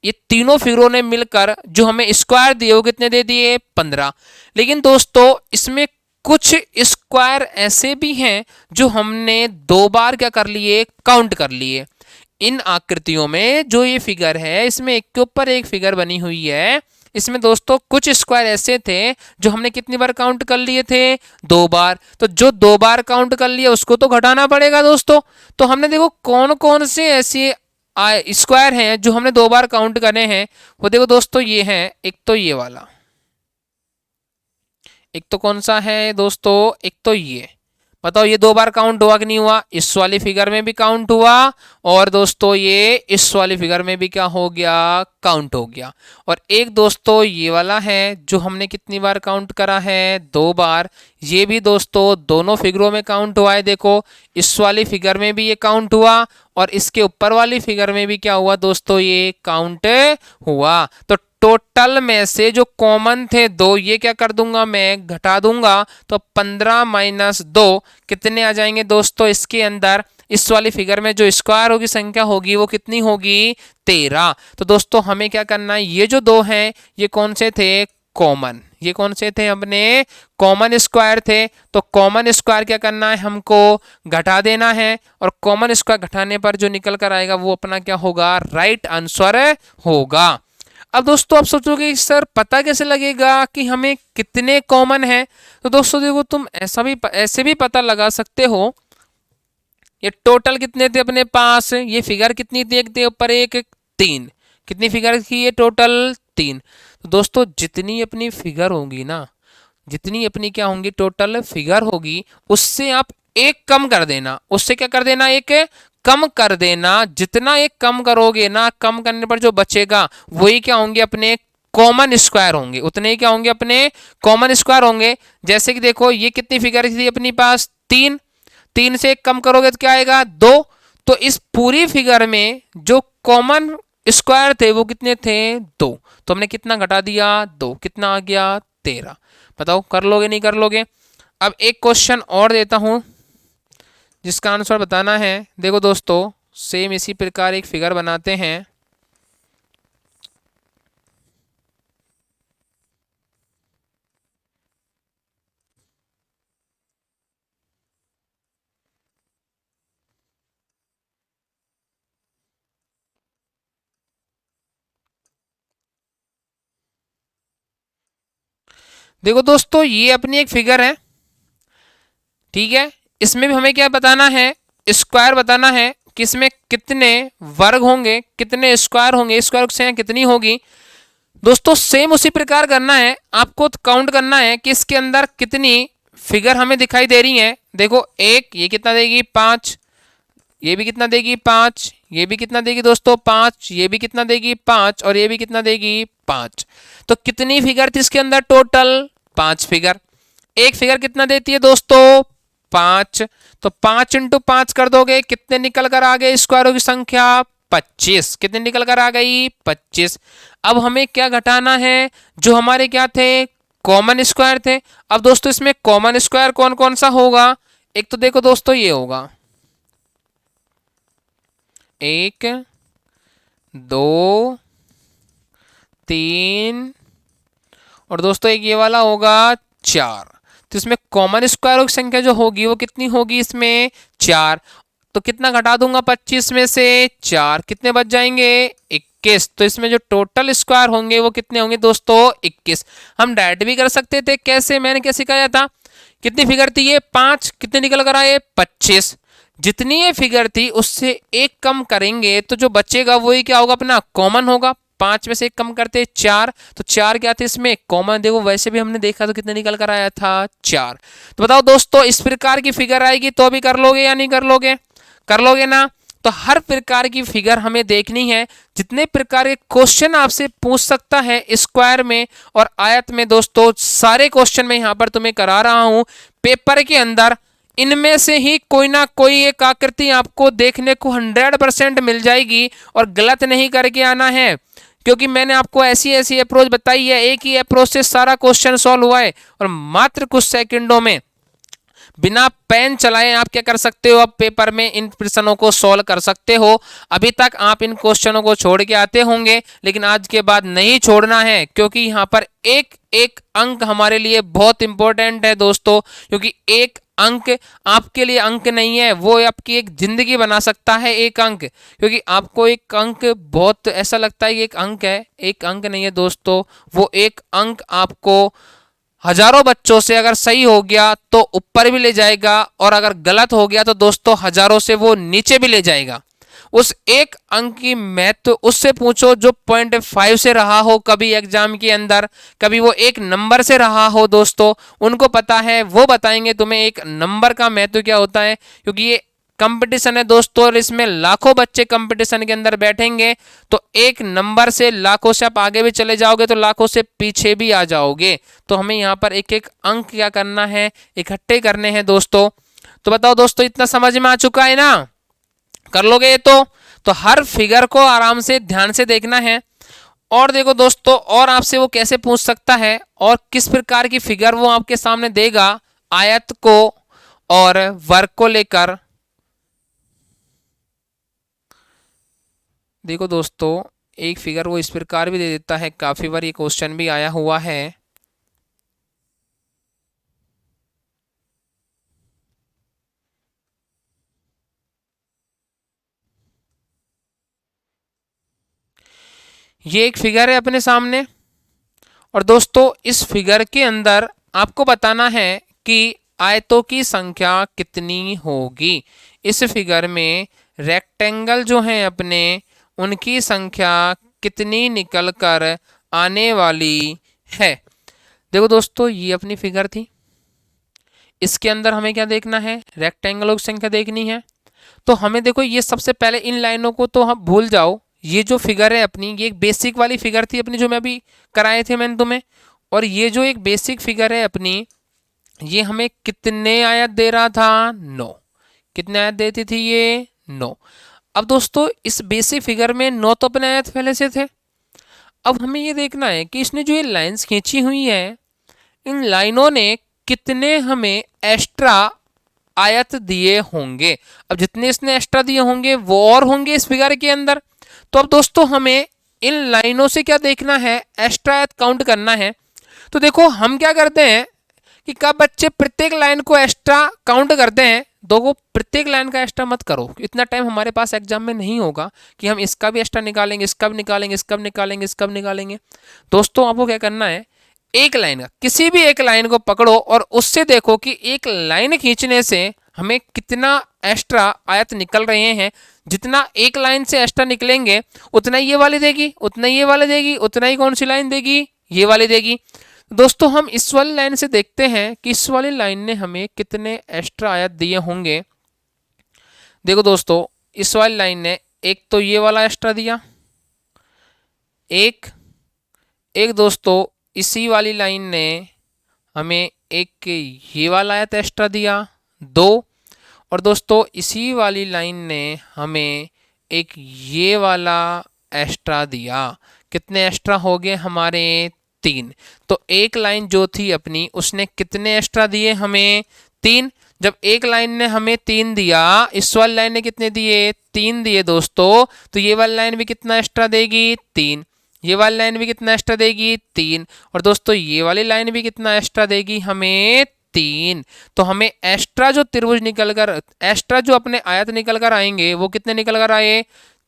ये तीनों फिगरों ने मिलकर जो हमें स्क्वायर दिए वो कितने दे दिए, 15। लेकिन दोस्तों इसमें कुछ स्क्वायर ऐसे भी हैं जो हमने 2 बार क्या कर लिए, काउंट कर लिए। इन आकृतियों में जो ये फिगर है, इसमें एक के ऊपर एक फिगर बनी हुई है, इसमें दोस्तों कुछ स्क्वायर ऐसे थे जो हमने कितनी बार काउंट कर लिए थे, 2 बार। तो जो 2 बार काउंट कर लिया उसको तो घटाना पड़ेगा दोस्तों। तो हमने देखो कौन कौन से ऐसे स्क्वायर हैं जो हमने 2 बार काउंट करे हैं। वो देखो दोस्तों, ये है एक तो ये वाला, एक तो कौन सा है दोस्तों, एक तो ये। बताओ ये 2 बार काउंट हुआ कि नहीं हुआ, इस वाली फिगर में भी काउंट हुआ और दोस्तों ये इस वाली फिगर में भी क्या हो गया, काउंट हो गया। और एक दोस्तों ये वाला है जो हमने कितनी बार काउंट करा है, 2 बार। ये भी दोस्तों दोनों फिगरों में काउंट हुआ है। देखो इस वाली फिगर में भी ये काउंट हुआ और इसके ऊपर वाली फिगर में भी क्या हुआ दोस्तों, ये काउंट हुआ। तो टोटल में से जो कॉमन थे 2, ये क्या कर दूंगा मैं, घटा दूंगा। तो 15 माइनस 2 कितने आ जाएंगे दोस्तों, इसके अंदर इस वाली फिगर में जो स्क्वायर होगी संख्या होगी वो कितनी होगी, 13। तो दोस्तों हमें क्या करना है, ये जो 2 हैं ये कौन से थे, कॉमन। ये कौन से थे अपने, कॉमन स्क्वायर थे। तो कॉमन स्क्वायर क्या करना है, हमको घटा देना है और कॉमन स्क्वायर घटाने पर जो निकल कर आएगा वो अपना क्या होगा, राइट आंसर होगा। अब दोस्तों आप सोचोगे सर पता कैसे लगेगा कि हमें कितने कॉमन है। तो दोस्तों देखो, तुम ऐसे भी पता लगा सकते हो। ये टोटल कितने थे अपने पास, ये फिगर कितनी थी, एक थे ऊपर एक, 3। कितनी फिगर थी ये, टोटल 3। तो दोस्तों जितनी अपनी फिगर होगी ना, जितनी अपनी क्या होंगी टोटल फिगर होगी, उससे आप एक कम कर देना। उससे क्या कर देना, एक कम कर देना। जितना एक कम करोगे ना, कम करने पर जो बचेगा वही क्या होंगे, अपने कॉमन स्क्वायर होंगे। उतने ही क्या होंगे, अपने कॉमन स्क्वायर होंगे। जैसे कि देखो ये कितनी फिगर थी अपनी पास, 3। 3 से एक कम करोगे तो क्या आएगा, 2। तो इस पूरी फिगर में जो कॉमन स्क्वायर थे वो कितने थे, 2। तो हमने कितना घटा दिया, 2। कितना आ गया, 13। बताओ कर लोगे नहीं कर लोगे। अब एक क्वेश्चन और देता हूं जिसका आंसर बताना है। देखो दोस्तों सेम इसी प्रकार एक फिगर बनाते हैं। देखो दोस्तों ये अपनी एक फिगर है, ठीक है। इसमें भी हमें क्या बताना है, स्क्वायर बताना है कि इसमें कितने वर्ग होंगे, कितने स्क्वायर होंगे, स्क्वायर की संख्या कितनी होगी। दोस्तों सेम उसी प्रकार करना है, आपको काउंट करना है कि इसके अंदर कितनी फिगर हमें दिखाई दे रही हैं। देखो एक, ये कितना देगी, 5। ये भी कितना देगी, 5। ये भी कितना देगी दोस्तों, 5। ये भी कितना देगी, 5। और ये भी कितना देगी, 5। तो कितनी फिगर थी इसके अंदर, टोटल 5 फिगर। एक फिगर कितना देती है दोस्तों, 5। तो 5 इंटू 5 कर दोगे, कितने निकल कर आ गए स्क्वायरों की संख्या, 25। कितने निकल कर आ गई, 25। अब हमें क्या घटाना है, जो हमारे क्या थे, कॉमन स्क्वायर थे। अब दोस्तों इसमें कॉमन स्क्वायर कौन कौन सा होगा, एक तो देखो दोस्तों ये होगा 1 2 3 और दोस्तों एक ये वाला होगा 4। तो इसमें कॉमन स्क्वायर की संख्या जो होगी वो कितनी होगी, इसमें 4। तो कितना घटा दूंगा 25 में से 4, कितने बच जाएंगे 21। तो इसमें जो टोटल स्क्वायर होंगे वो कितने होंगे दोस्तों 21। हम डायरेक्ट भी कर सकते थे, कैसे, मैंने क्या सिखाया था, कितनी फिगर थी ये 5, कितने निकल कर आए 25। जितनी ये फिगर थी उससे एक कम करेंगे तो जो बचेगा वही क्या होगा, अपना कॉमन होगा। 5 में से एक कम करते 4, तो 4 क्या थे इसमें कॉमन, देखो वैसे भी हमने देखा तो कितने निकल कर आया था 4। तो बताओ दोस्तों इस प्रकार की फिगर आएगी तो भी कर लोगे या नहीं कर लोगे, कर लोगे ना। तो हर प्रकार की फिगर हमें देखनी है, जितने प्रकार के क्वेश्चन आपसे पूछ सकता है स्क्वायर में और आयत में दोस्तों, सारे क्वेश्चन मैं यहां पर तुम्हें करा रहा हूं पेपर के अंदर। इनमें से ही कोई ना कोई एक आकृति आपको देखने को 100% मिल जाएगी और गलत नहीं करके आना है, क्योंकि मैंने आपको ऐसी ऐसी अप्रोच बताई है, एक ही अप्रोच से सारा क्वेश्चन सॉल्व हुआ है और मात्र कुछ सेकंडों में बिना पेन चलाए आप क्या कर सकते हो, अब पेपर में इन प्रश्नों को सॉल्व कर सकते हो। अभी तक आप इन क्वेश्चनों को छोड़ के आते होंगे, लेकिन आज के बाद नहीं छोड़ना है, क्योंकि यहाँ पर एक एक अंक हमारे लिए बहुत इंपॉर्टेंट है दोस्तों। क्योंकि एक अंक आपके लिए अंक नहीं है, वो आपकी एक जिंदगी बना सकता है एक अंक। क्योंकि आपको एक अंक बहुत ऐसा लगता है कि एक अंक है, एक अंक नहीं है दोस्तों, वो एक अंक आपको हजारों बच्चों से अगर सही हो गया तो ऊपर भी ले जाएगा, और अगर गलत हो गया तो दोस्तों हजारों से वो नीचे भी ले जाएगा। उस एक अंक की महत्व उससे पूछो जो 0.5 से रहा हो कभी एग्जाम के अंदर, कभी वो एक नंबर से रहा हो दोस्तों, उनको पता है, वो बताएंगे तुम्हें एक नंबर का महत्व क्या होता है। क्योंकि ये कंपटीशन है दोस्तों और इसमें लाखों बच्चे कंपटीशन के अंदर बैठेंगे, तो एक नंबर से लाखों से आप आगे भी चले जाओगे तो लाखों से पीछे भी आ जाओगे। तो हमें यहाँ पर एक एक अंक क्या करना है, इकट्ठे करने हैं दोस्तों। तो बताओ दोस्तों इतना समझ में आ चुका है ना, कर लोगे ये तो हर फिगर को आराम से ध्यान से देखना है। और देखो दोस्तों, और आपसे वो कैसे पूछ सकता है और किस प्रकार की फिगर वो आपके सामने देगा आयत को और वर्ग को लेकर। देखो दोस्तों एक फिगर वो इस प्रकार भी दे देता है, काफी बार ये क्वेश्चन भी आया हुआ है। ये एक फिगर है अपने सामने, और दोस्तों इस फिगर के अंदर आपको बताना है कि आयतों की संख्या कितनी होगी। इस फिगर में रेक्टेंगल जो हैं अपने, उनकी संख्या कितनी निकल कर आने वाली है। देखो दोस्तों ये अपनी फिगर थी, इसके अंदर हमें क्या देखना है, रेक्टेंगलों की संख्या देखनी है। तो हमें देखो ये सबसे पहले इन लाइनों को तो हम भूल जाओ, ये जो फिगर है अपनी ये एक बेसिक वाली फिगर थी अपनी जो मैं अभी कराए थे मैंने तुम्हें। और ये जो एक बेसिक फिगर है अपनी, ये हमें कितने आयत दे रहा था 9, कितने आयत देती थी ये 9। अब दोस्तों इस बेसिक फिगर में 9 तो अपने आयत पहले से थे। अब हमें ये देखना है कि इसने जो ये लाइंस खींची हुई है, इन लाइनों ने कितने हमें एक्स्ट्रा आयत दिए होंगे। अब जितने इसने एक्स्ट्रा दिए होंगे वो और होंगे इस फिगर के अंदर। तो अब दोस्तों हमें इन लाइनों से क्या देखना है, एक्स्ट्रा आयत काउंट करना है। तो देखो हम क्या करते हैं कि कब बच्चे प्रत्येक लाइन को एक्स्ट्रा काउंट करते हैं, दो प्रत्येक लाइन का एक्स्ट्रा मत करो, इतना टाइम हमारे पास एग्जाम में नहीं होगा कि हम इसका भी एक्स्ट्रा निकालेंगे, इसका भी निकालेंगे, इसका भी निकालेंगे, इसका भी निकालेंगे। दोस्तों आपको क्या करना है, एक लाइन का किसी भी एक लाइन को पकड़ो और उससे देखो कि एक लाइन खींचने से हमें कितना एक्स्ट्रा आयत निकल रहे हैं। जितना एक लाइन से एक्स्ट्रा निकलेंगे उतना ही ये वाली देगी, उतना ही ये वाली देगी, उतना ही कौन सी लाइन देगी, ये वाली देगी। दोस्तों हम इस वाली लाइन से देखते हैं कि इस वाली लाइन ने हमें कितने एक्स्ट्रा आयत दिए होंगे। देखो दोस्तों इस वाली लाइन ने एक तो ये वाला एक्स्ट्रा दिया, एक दोस्तों इसी वाली लाइन ने हमें एक ये वाला आयत एक्स्ट्रा दिया 2, और दोस्तों इसी वाली लाइन ने हमें एक ये वाला एक्स्ट्रा दिया। कितने एक्स्ट्रा हो गए हमारे 3। तो एक लाइन जो थी अपनी उसने कितने एक्स्ट्रा दिए हमें 3। जब एक लाइन ने हमें 3 दिया, इस वाली लाइन ने कितने दिए 3 दिए दोस्तों, तो ये वाली लाइन भी कितना एक्स्ट्रा देगी 3, ये वाली लाइन भी कितना एक्स्ट्रा देगी 3, और दोस्तों ये वाली लाइन भी कितना एक्स्ट्रा देगी हमें 3। तो हमें एक्स्ट्रा जो त्रिभुज निकल कर, एक्स्ट्रा जो अपने आयत निकल कर आएंगे वो कितने निकल कर आए,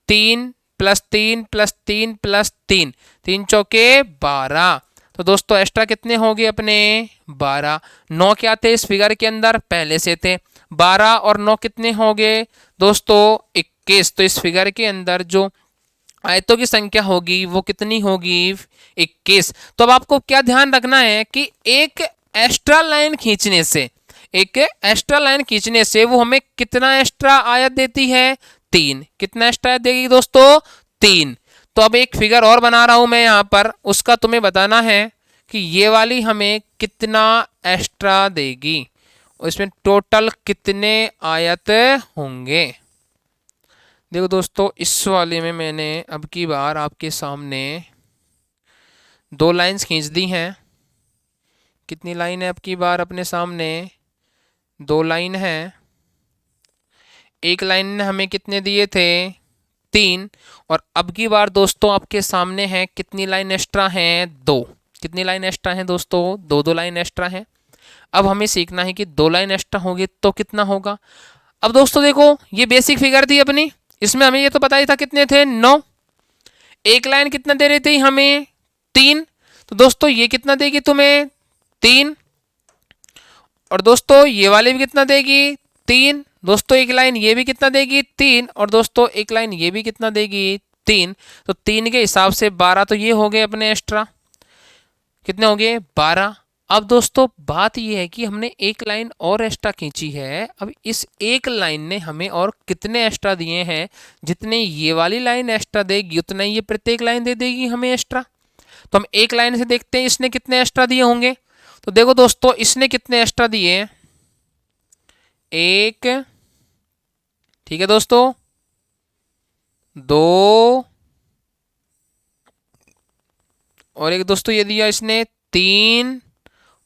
3 प्लस 3 प्लस 3 प्लस 3, 3 चौके 12। तो दोस्तों एक्स्ट्रा कितने हो गए अपने, 12। 9 क्या थे इस फिगर के अंदर, पहले से थे। 12 और 9 कितने हो गए दोस्तों, 21। तो इस फिगर के अंदर जो आयतों की संख्या होगी वो कितनी होगी, 21। तो अब आपको क्या ध्यान रखना है कि एक एक्स्ट्रा लाइन खींचने से, एक एक्स्ट्रा लाइन खींचने से वो हमें कितना एक्स्ट्रा आयत देती है, 3। कितना एक्स्ट्रा आयत देगी दोस्तों, 3। तो अब एक फिगर और बना रहा हूं मैं यहां पर, उसका तुम्हें बताना है कि ये वाली हमें कितना एक्स्ट्रा देगी, इसमें टोटल कितने आयत होंगे। देखो दोस्तों इस वाले में मैंने अब की बार आपके सामने 2 लाइंस खींच दी हैं। कितनी लाइन है अब की बार अपने सामने, 2 लाइन है। एक लाइन ने हमें कितने दिए थे, 3। और अब की बार दोस्तों आपके सामने है कितनी लाइन एक्स्ट्रा हैं, 2। कितनी लाइन एक्स्ट्रा हैं दोस्तों, 2 लाइन एक्स्ट्रा हैं। अब हमें सीखना है कि 2 लाइन एक्स्ट्रा होगी तो कितना होगा। अब दोस्तों देखो ये बेसिक फिगर थी अपनी, इसमें हमें ये तो पता ही था कितने थे, 9। एक लाइन कितना दे रही थी हमें, 3। तो दोस्तों ये कितना देगी तुम्हें, 3। और दोस्तों ये वाले भी कितना देगी, 3। दोस्तों एक लाइन ये भी कितना देगी, 3। और दोस्तों एक लाइन ये भी कितना देगी, 3। तो 3 के हिसाब से 12 तो ये हो गए अपने एक्स्ट्रा, कितने हो गए, 12। अब दोस्तों बात यह है कि हमने एक लाइन और एक्स्ट्रा खींची है। अब इस एक लाइन ने हमें और कितने एक्स्ट्रा दिए हैं, जितने ये वाली लाइन एक्स्ट्रा देगी उतना ये प्रत्येक लाइन दे देगी हमें एक्स्ट्रा। तो हम एक लाइन से देखते हैं इसने कितने एक्स्ट्रा दिए होंगे। तो देखो दोस्तों इसने कितने एक्स्ट्रा दिए, 1, ठीक है दोस्तों, 2 और एक दोस्तों ये दिया इसने 3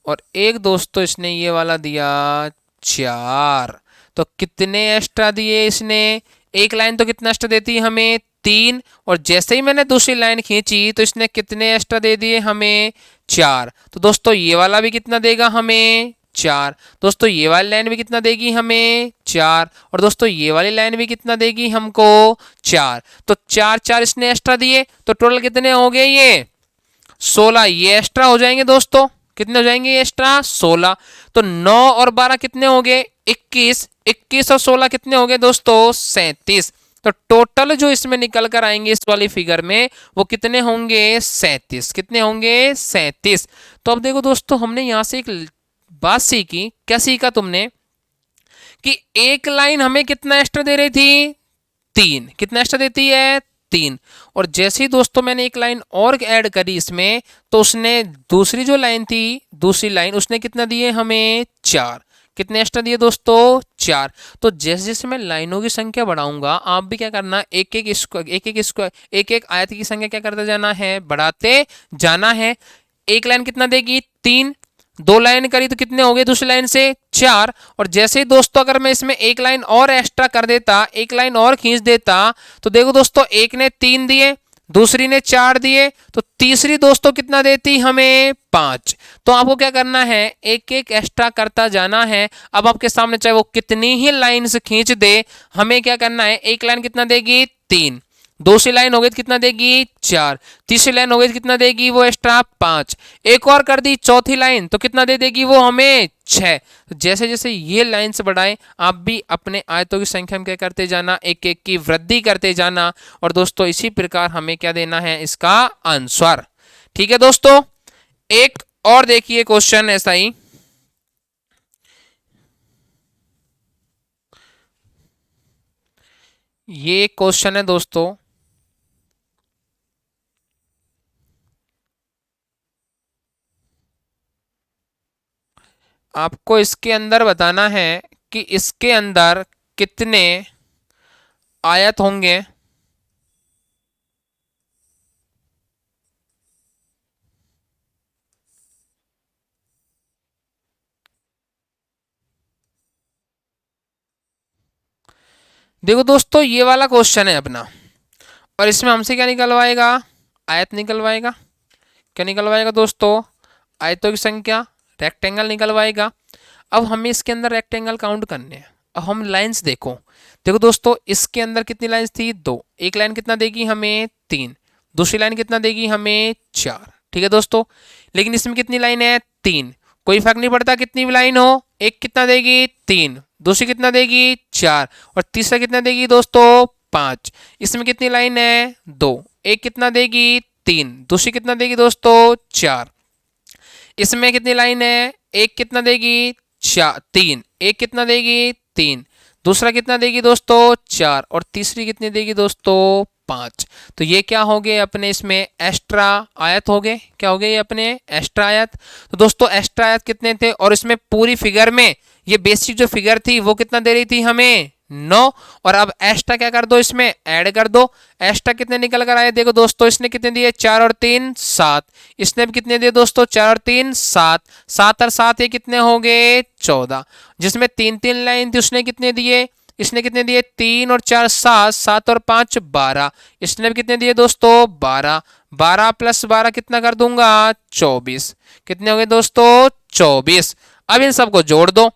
और एक दोस्तों इसने ये वाला दिया 4। तो कितने एक्स्ट्रा दिए इसने, एक लाइन तो कितना एक्स्ट्रा देती है हमें, 3। और जैसे ही मैंने दूसरी लाइन खींची तो इसने कितने एक्स्ट्रा दे दिए हमें, 4। तो दोस्तों ये वाला भी कितना देगा हमें, 4। दोस्तों ये वाली लाइन भी कितना देगी हमें, 4। और दोस्तों ये वाली लाइन भी कितना देगी हमको, 4। तो 4 4 इसने एक्स्ट्रा दिए, तो टोटल कितने हो गए ये, 16। ये एक्स्ट्रा हो जाएंगे दोस्तों, कितने हो जाएंगे ये एक्स्ट्रा, 16। तो 9 और 12 कितने हो गए, 21। 21 और 16 कितने हो गए दोस्तों, 37। तो टोटल जो इसमें निकल कर आएंगे इस वाली फिगर में वो कितने होंगे, 37। कितने होंगे, 37। तो अब देखो दोस्तों हमने यहां से एक बात सीखी, क्या सीखा तुमने, कि एक लाइन हमें कितना एक्स्ट्रा दे रही थी, 3। कितना एक्स्ट्रा देती है, 3। और जैसे ही दोस्तों मैंने एक लाइन और ऐड करी इसमें, तो उसने दूसरी जो लाइन थी, दूसरी लाइन उसने कितना दिए हमें, 4। कितने एक्स्ट्रा दिए दोस्तों, 4। तो जैसे जैसे मैं लाइनों की संख्या बढ़ाऊंगा आप भी क्या करना, एक एक आयत की संख्या क्या करते जाना है, बढ़ाते जाना है। एक लाइन कितना देगी, 3। 2 लाइन करी तो कितने हो गए दूसरी लाइन से, 4। और जैसे ही दोस्तों अगर मैं इसमें एक लाइन और एक्स्ट्रा कर देता, एक लाइन और खींच देता, तो देखो दोस्तों एक ने 3 दिए, दूसरी ने 4 दिए, तो तीसरी दोस्तों कितना देती हमें, 5। तो आपको क्या करना है, एक एक एक्स्ट्रा करता जाना है। अब आपके सामने चाहे वो कितनी ही लाइन से खींच दे, हमें क्या करना है, एक लाइन कितना देगी, 3। दूसरी लाइन हो गई तो कितना देगी, 4। तीसरी लाइन हो गई तो कितना देगी वो एक्स्ट्रा, 5। एक और कर दी चौथी लाइन तो कितना दे देगी वो हमें, 6। तो जैसे जैसे ये लाइन से बढ़ाएं आप भी अपने आयतों की संख्या में क्या करते जाना, एक एक की वृद्धि करते जाना। और दोस्तों इसी प्रकार हमें क्या देना है, इसका आंसर। ठीक है दोस्तों, एक और देखिए क्वेश्चन ऐसा ही, ये एक क्वेश्चन है दोस्तों, आपको इसके अंदर बताना है कि इसके अंदर कितने आयत होंगे। देखो दोस्तों ये वाला क्वेश्चन है अपना, और इसमें हमसे क्या निकलवाएगा, आयत निकलवाएगा। क्या निकलवाएगा दोस्तों, आयतों की संख्या, रेक्टेंगल निकलवाएगा। अब हमें इसके अंदर रेक्टेंगल काउंट करने हैं। अब हम लाइंस देखो, देखो दोस्तों इसके अंदर कितनी लाइंस थी, 2। एक लाइन कितना देगी हमें, 3। दूसरी लाइन कितना देगी हमें, 4। ठीक है दोस्तों, लेकिन इसमें कितनी लाइन है, 3। कोई फर्क नहीं पड़ता कितनी भी लाइन हो, एक कितना देगी, 3। दूसरी कितना देगी, 4। और तीसरा कितना देगी दोस्तों, 5। इसमें कितनी लाइन है, 2। एक कितना देगी, 3। दूसरी कितना देगी दोस्तों, 4। इसमें कितनी लाइन है, एक कितना देगी, 3। एक कितना देगी, 3। दूसरा कितना देगी दोस्तों, 4। और तीसरी कितनी देगी दोस्तों, 5। तो ये क्या हो गए अपने इसमें एक्स्ट्रा आयत हो गए, क्या हो गए ये अपने एक्स्ट्रा आयत। तो दोस्तों एक्स्ट्रा आयत कितने थे, और इसमें पूरी फिगर में ये बेसिक जो फिगर थी वो कितना दे रही थी हमें, 9। और अब एक्स्ट्रा क्या कर दो, इसमें ऐड कर दो। एक्स्ट्रा कितने निकल कर आए, देखो दोस्तों इसने कितने दिए, 4 और 3 7। इसने भी कितने दिए दोस्तों, 4 और 3 7। 7 और 7 ये कितने हो गए, 14। जिसमें 3 लाइन थी उसने कितने दिए, इसने कितने दिए, 3 और 4 7, 7 और 5 12। इसने भी कितने दिए दोस्तों, 12। 12 प्लस 12 कितना कर दूंगा, 24। कितने हो गए दोस्तों, 24। अब इन सबको जोड़ दो,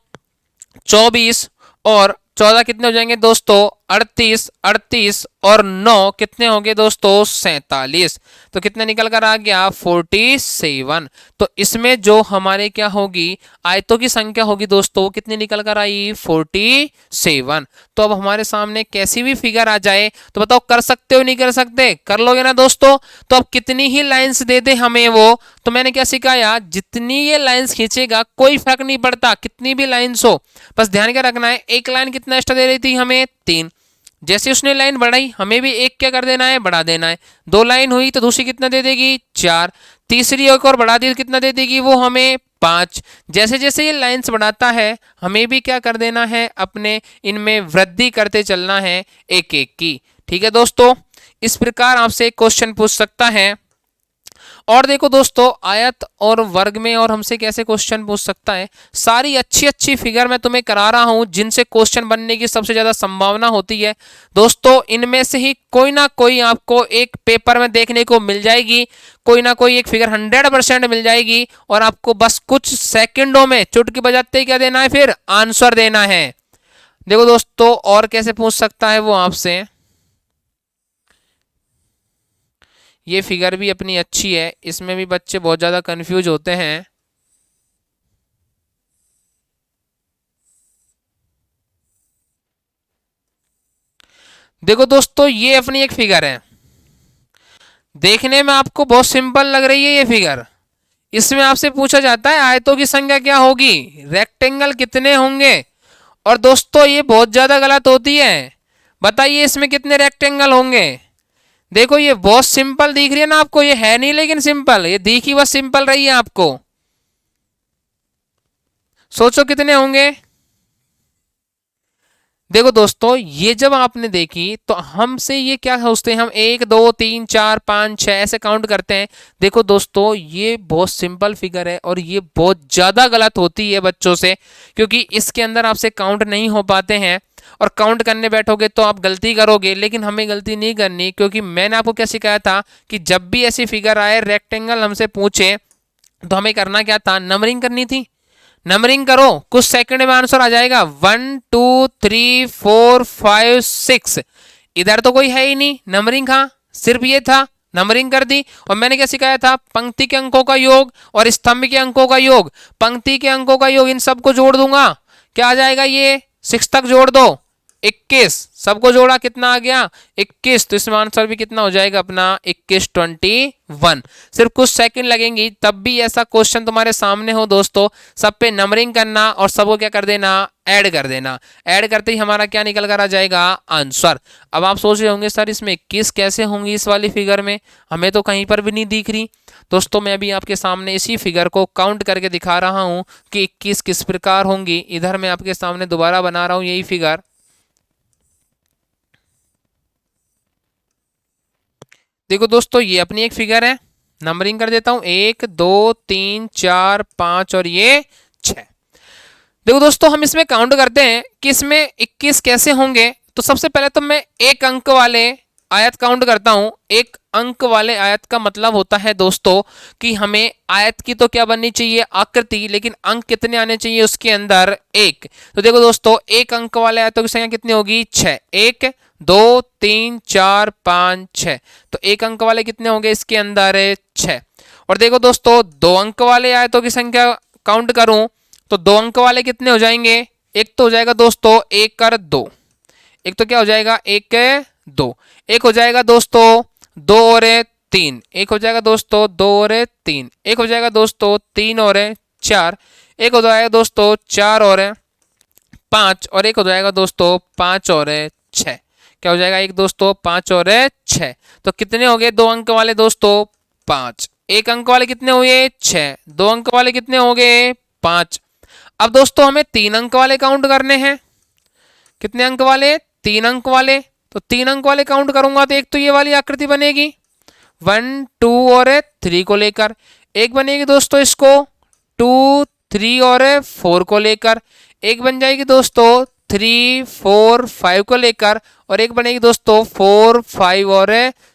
24 और 14 कितने हो जाएंगे दोस्तों, 38। 38 और 9 कितने होंगे दोस्तों, 47। तो कितने निकल कर आ गया, 47। तो इसमें जो हमारे क्या होगी, आयतों की संख्या होगी दोस्तों, कितनी निकल कर आई, 47। तो अब हमारे सामने कैसी भी फिगर आ जाए तो बताओ कर सकते हो नहीं कर सकते, कर लोगे ना दोस्तों। तो अब कितनी ही लाइंस दे दे हमें वो, तो मैंने क्या सिखाया, जितनी ये लाइंस खींचेगा कोई फर्क नहीं पड़ता कितनी भी लाइंस हो, बस ध्यान क्या रखना है, एक लाइन कितना एक्स्ट्रा दे रही थी हमें, 3। जैसे उसने लाइन बढ़ाई हमें भी एक क्या कर देना है, बढ़ा देना है। 2 लाइन हुई तो दूसरी कितना दे देगी, 4। तीसरी एक और बढ़ा दी तो कितना दे देगी वो हमें, 5। जैसे जैसे ये लाइंस बढ़ाता है हमें भी क्या कर देना है, अपने इनमें वृद्धि करते चलना है एक एक की। ठीक है दोस्तों, इस प्रकार आपसे एक क्वेश्चन पूछ सकता है। और देखो दोस्तों आयत और वर्ग में और हमसे कैसे क्वेश्चन पूछ सकता है, सारी अच्छी अच्छी फिगर मैं तुम्हें करा रहा हूं जिनसे क्वेश्चन बनने की सबसे ज्यादा संभावना होती है दोस्तों। इनमें से ही कोई ना कोई आपको एक पेपर में देखने को मिल जाएगी, कोई ना कोई एक फिगर 100% मिल जाएगी, और आपको बस कुछ सेकंडों में चुटकी बजाते ही क्या देना है, फिर आंसर देना है। देखो दोस्तों और कैसे पूछ सकता है वो आपसे, ये फिगर भी अपनी अच्छी है, इसमें भी बच्चे बहुत ज़्यादा कंफ्यूज होते हैं। देखो दोस्तों ये अपनी एक फिगर है, देखने में आपको बहुत सिंपल लग रही है ये फिगर। इसमें आपसे पूछा जाता है आयतों की संख्या क्या होगी, रेक्टेंगल कितने होंगे। और दोस्तों ये बहुत ज़्यादा गलत होती है, बताइए इसमें कितने रेक्टेंगल होंगे। देखो ये बहुत सिंपल दिख रही है ना आपको, ये है नहीं लेकिन सिंपल, ये दिखी बस सिंपल रही है आपको। सोचो कितने होंगे। देखो दोस्तों ये जब आपने देखी तो हमसे ये क्या सोचते हैं, हम 1 2 3 4 5 6 ऐसे काउंट करते हैं। देखो दोस्तों ये बहुत सिंपल फिगर है और ये बहुत ज़्यादा गलत होती है बच्चों से, क्योंकि इसके अंदर आपसे काउंट नहीं हो पाते हैं, और काउंट करने बैठोगे तो आप गलती करोगे। लेकिन हमें गलती नहीं करनी, क्योंकि मैंने आपको क्या सिखाया था कि जब भी ऐसी फिगर आए रेक्टेंगल हमसे पूछे तो हमें करना क्या था, नंबरिंग करनी थी। नंबरिंग करो, कुछ सेकंड में आंसर आ जाएगा। 1 2 3 4 5 6। इधर तो कोई है ही नहीं, नंबरिंग कहाँ, सिर्फ ये था, नंबरिंग कर दी। और मैंने क्या सिखाया था, पंक्ति के अंकों का योग और स्तंभ के अंकों का योग। पंक्ति के अंकों का योग इन सबको जोड़ दूंगा, क्या आ जाएगा, ये 6 तक जोड़ दो, 21। सबको जोड़ा कितना आ गया, 21। तो इसमें आंसर भी कितना हो जाएगा अपना, 21 21। सिर्फ कुछ सेकंड लगेंगी, तब भी ऐसा क्वेश्चन तुम्हारे सामने हो दोस्तों, सब पे नंबरिंग करना और सबको क्या कर देना, ऐड कर देना। ऐड करते ही हमारा क्या निकल कर आ जाएगा, आंसर। अब आप सोच रहे होंगे सर इसमें 21 कैसे होंगी, इस वाली फिगर में हमें तो कहीं पर भी नहीं दिख रही। दोस्तों मैं भी आपके सामने इसी फिगर को काउंट करके दिखा रहा हूं कि 21 किस प्रकार होंगी। इधर मैं आपके सामने दोबारा बना रहा हूं यही फिगर। देखो दोस्तों ये अपनी एक फिगर है, नंबरिंग कर देता हूं, 1 2 3 4 5 और ये 6। देखो दोस्तों हम इसमें काउंट करते हैं कि इसमें 21 कैसे होंगे। तो सबसे पहले तो मैं एक अंक वाले आयत काउंट करता हूं, एक अंक वाले आयत का मतलब होता है दोस्तों कि हमें आयत की तो क्या बननी चाहिए, आकृति, लेकिन अंक कितने आने चाहिए उसके अंदर, एक। तो देखो दोस्तों, एक अंक वाले आयतों की संख्या कितनी होगी, 6। 1 2 3 4 5 6। तो एक अंक वाले कितने होंगे इसके अंदर, 6। और देखो दोस्तों, दो अंक वाले आयतों की संख्या काउंट करूं तो दो अंक वाले कितने हो जाएंगे, एक तो हो जाएगा दोस्तों 1 और 2, एक तो क्या हो जाएगा, 1 2, एक हो जाएगा दोस्तों 2 और 3, एक हो जाएगा दोस्तों 2 और 3, एक हो जाएगा दोस्तों 3 और 4, एक हो जाएगा दोस्तों 4 और 5, और एक हो जाएगा दोस्तों 5 और 6। क्या हो जाएगा, एक दोस्तों 5 और 6। तो कितने हो गए दो अंक वाले दोस्तों, 5। एक अंक वाले कितने हुए, 6। दो अंक वाले कितने हो गए, 5। अब दोस्तों हमें तीन अंक वाले काउंट करने हैं। कितने अंक वाले, तीन अंक वाले। तो तीन अंक वाले काउंट करूंगा तो एक तो ये वाली आकृति बनेगी 1 2 और 3 को लेकर, एक बनेगी दोस्तों इसको 2 3 और 4 को लेकर, एक बन जाएगी दोस्तों 3 4 5 को लेकर, और एक बनेगी दोस्तों 4 5 और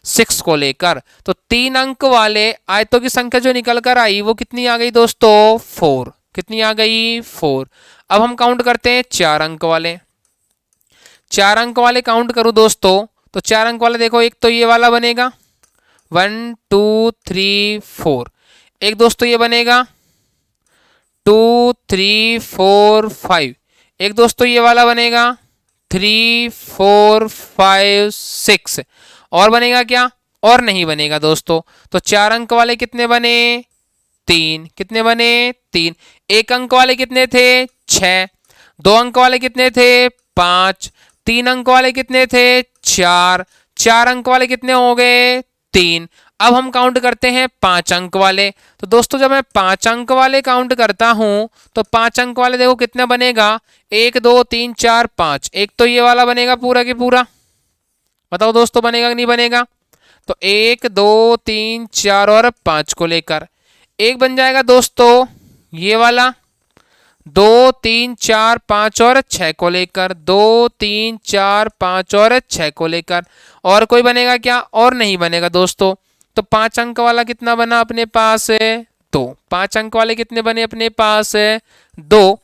6 को लेकर। तो तीन अंक वाले आयतों की संख्या जो निकल कर आई वो कितनी आ गई दोस्तों, 4। कितनी आ गई, 4। अब हम काउंट करते हैं चार अंक वाले। चार अंक वाले काउंट करूं दोस्तों तो चार अंक वाला देखो, एक तो ये वाला बनेगा 1 2 3 4, एक दोस्तों ये बनेगा 2 3 4 5, एक दोस्तों ये वाला बनेगा 3 4 5 6, और बनेगा क्या, और नहीं बनेगा दोस्तों। तो चार अंक वाले कितने बने, तीन। कितने बने, तीन। एक अंक वाले कितने थे, 6। दो अंक वाले कितने थे, 5। तीन अंक वाले कितने थे, 4। चार अंक वाले कितने हो गए, 3। अब हम काउंट करते हैं पांच अंक वाले। तो दोस्तों जब मैं पांच अंक वाले काउंट करता हूं तो पांच अंक वाले देखो कितना बनेगा, 1 2 3 4 5। एक तो ये वाला बनेगा पूरा के पूरा, बताओ दोस्तों बनेगा कि नहीं बनेगा। तो 1 2 3 4 और 5 को लेकर एक बन जाएगा दोस्तों ये वाला 2 3 4 5 और 6 को लेकर, 2 3 4 5 और 6 को लेकर, और कोई बनेगा क्या, और नहीं बनेगा दोस्तों। तो पांच अंक वाला कितना बना अपने पास है, 2। पांच अंक वाले कितने बने अपने पास है, 2।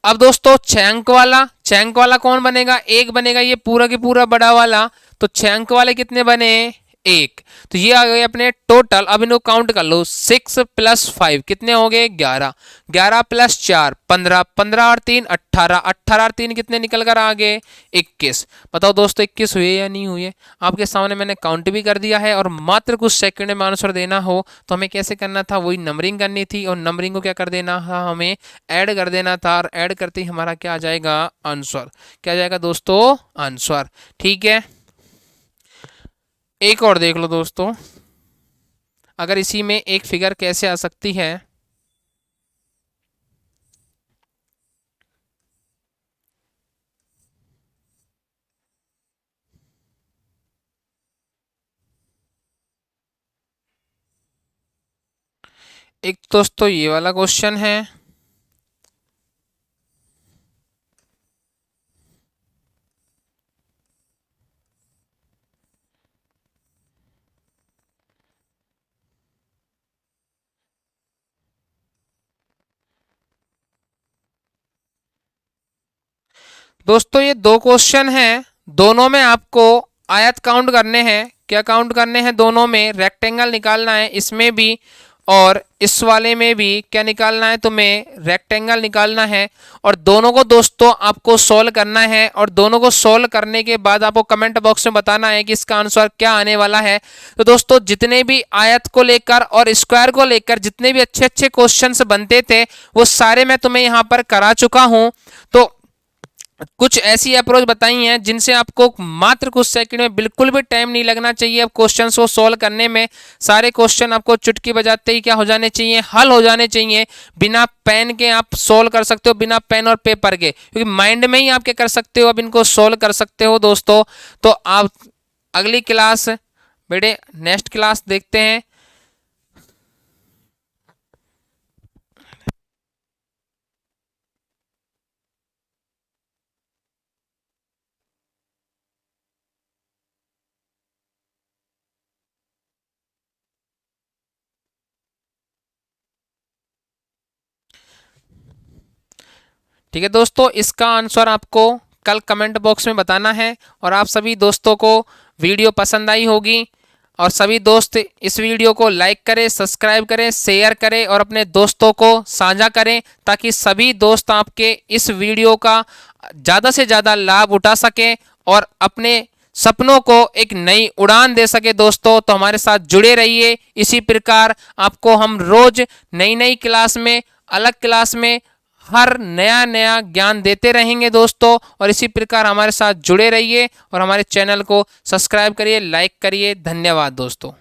अब दोस्तों छह अंक वाला, छह अंक वाला कौन बनेगा, एक बनेगा ये पूरा के पूरा बड़ा वाला। तो छह अंक वाले कितने बने, एक। तो ये आ गए अपने टोटल। अब इनको काउंट कर लो, 6 + 5 कितने हो गए, 11। 11 + 4 15, 15 और 3 18, 18 और 3 कितने निकल कर आ गए, 21। बताओ दोस्तों 21 हुए या नहीं हुए। आपके सामने मैंने काउंट भी कर दिया है, और मात्र कुछ सेकंड में आंसर देना हो तो हमें कैसे करना था, वही नंबरिंग करनी थी, और नंबरिंग को क्या कर देना था, हमें ऐड कर देना था, और ऐड करते ही हमारा क्या आ जाएगा, आंसर। क्या आ जाएगा दोस्तों, आंसर। ठीक है, एक और देख लो दोस्तों, अगर इसी में एक फिगर कैसे आ सकती है। एक दोस्तों ये वाला क्वेश्चन है, दोस्तों ये दो क्वेश्चन हैं, दोनों में आपको आयत काउंट करने हैं। क्या काउंट करने हैं, दोनों में रेक्टेंगल निकालना है, इसमें भी और इस वाले में भी क्या निकालना है, तुम्हें रेक्टेंगल निकालना है। और दोनों को दोस्तों आपको सोल्व करना है, और दोनों को सोल्व करने के बाद आपको कमेंट बॉक्स में बताना है कि इसका आंसर क्या आने वाला है। तो दोस्तों जितने भी आयत को लेकर और स्क्वायर को लेकर जितने भी अच्छे अच्छे क्वेश्चंस बनते थे वो सारे मैं तुम्हें यहाँ पर करा चुका हूँ। तो कुछ ऐसी अप्रोच बताई हैं जिनसे आपको मात्र कुछ सेकंड में, बिल्कुल भी टाइम नहीं लगना चाहिए अब क्वेश्चंस को सॉल्व करने में। सारे क्वेश्चन आपको चुटकी बजाते ही क्या हो जाने चाहिए, हल हो जाने चाहिए। बिना पेन के आप सॉल्व कर सकते हो, बिना पेन और पेपर के, क्योंकि माइंड में ही आप क्या कर सकते हो, अब इनको सॉल्व कर सकते हो दोस्तों। तो आप अगली क्लास, बेटे नेक्स्ट क्लास देखते हैं। ठीक है दोस्तों, इसका आंसर आपको कल कमेंट बॉक्स में बताना है। और आप सभी दोस्तों को वीडियो पसंद आई होगी और सभी दोस्त इस वीडियो को लाइक करें, सब्सक्राइब करें, शेयर करें और अपने दोस्तों को साझा करें, ताकि सभी दोस्त आपके इस वीडियो का ज़्यादा से ज़्यादा लाभ उठा सकें और अपने सपनों को एक नई उड़ान दे सके। दोस्तों तो हमारे साथ जुड़े रहिए। इसी प्रकार आपको हम रोज नई नई क्लास में, अलग क्लास में हर नया नया ज्ञान देते रहेंगे दोस्तों। और इसी प्रकार हमारे साथ जुड़े रहिए और हमारे चैनल को सब्सक्राइब करिए, लाइक करिए। धन्यवाद दोस्तों।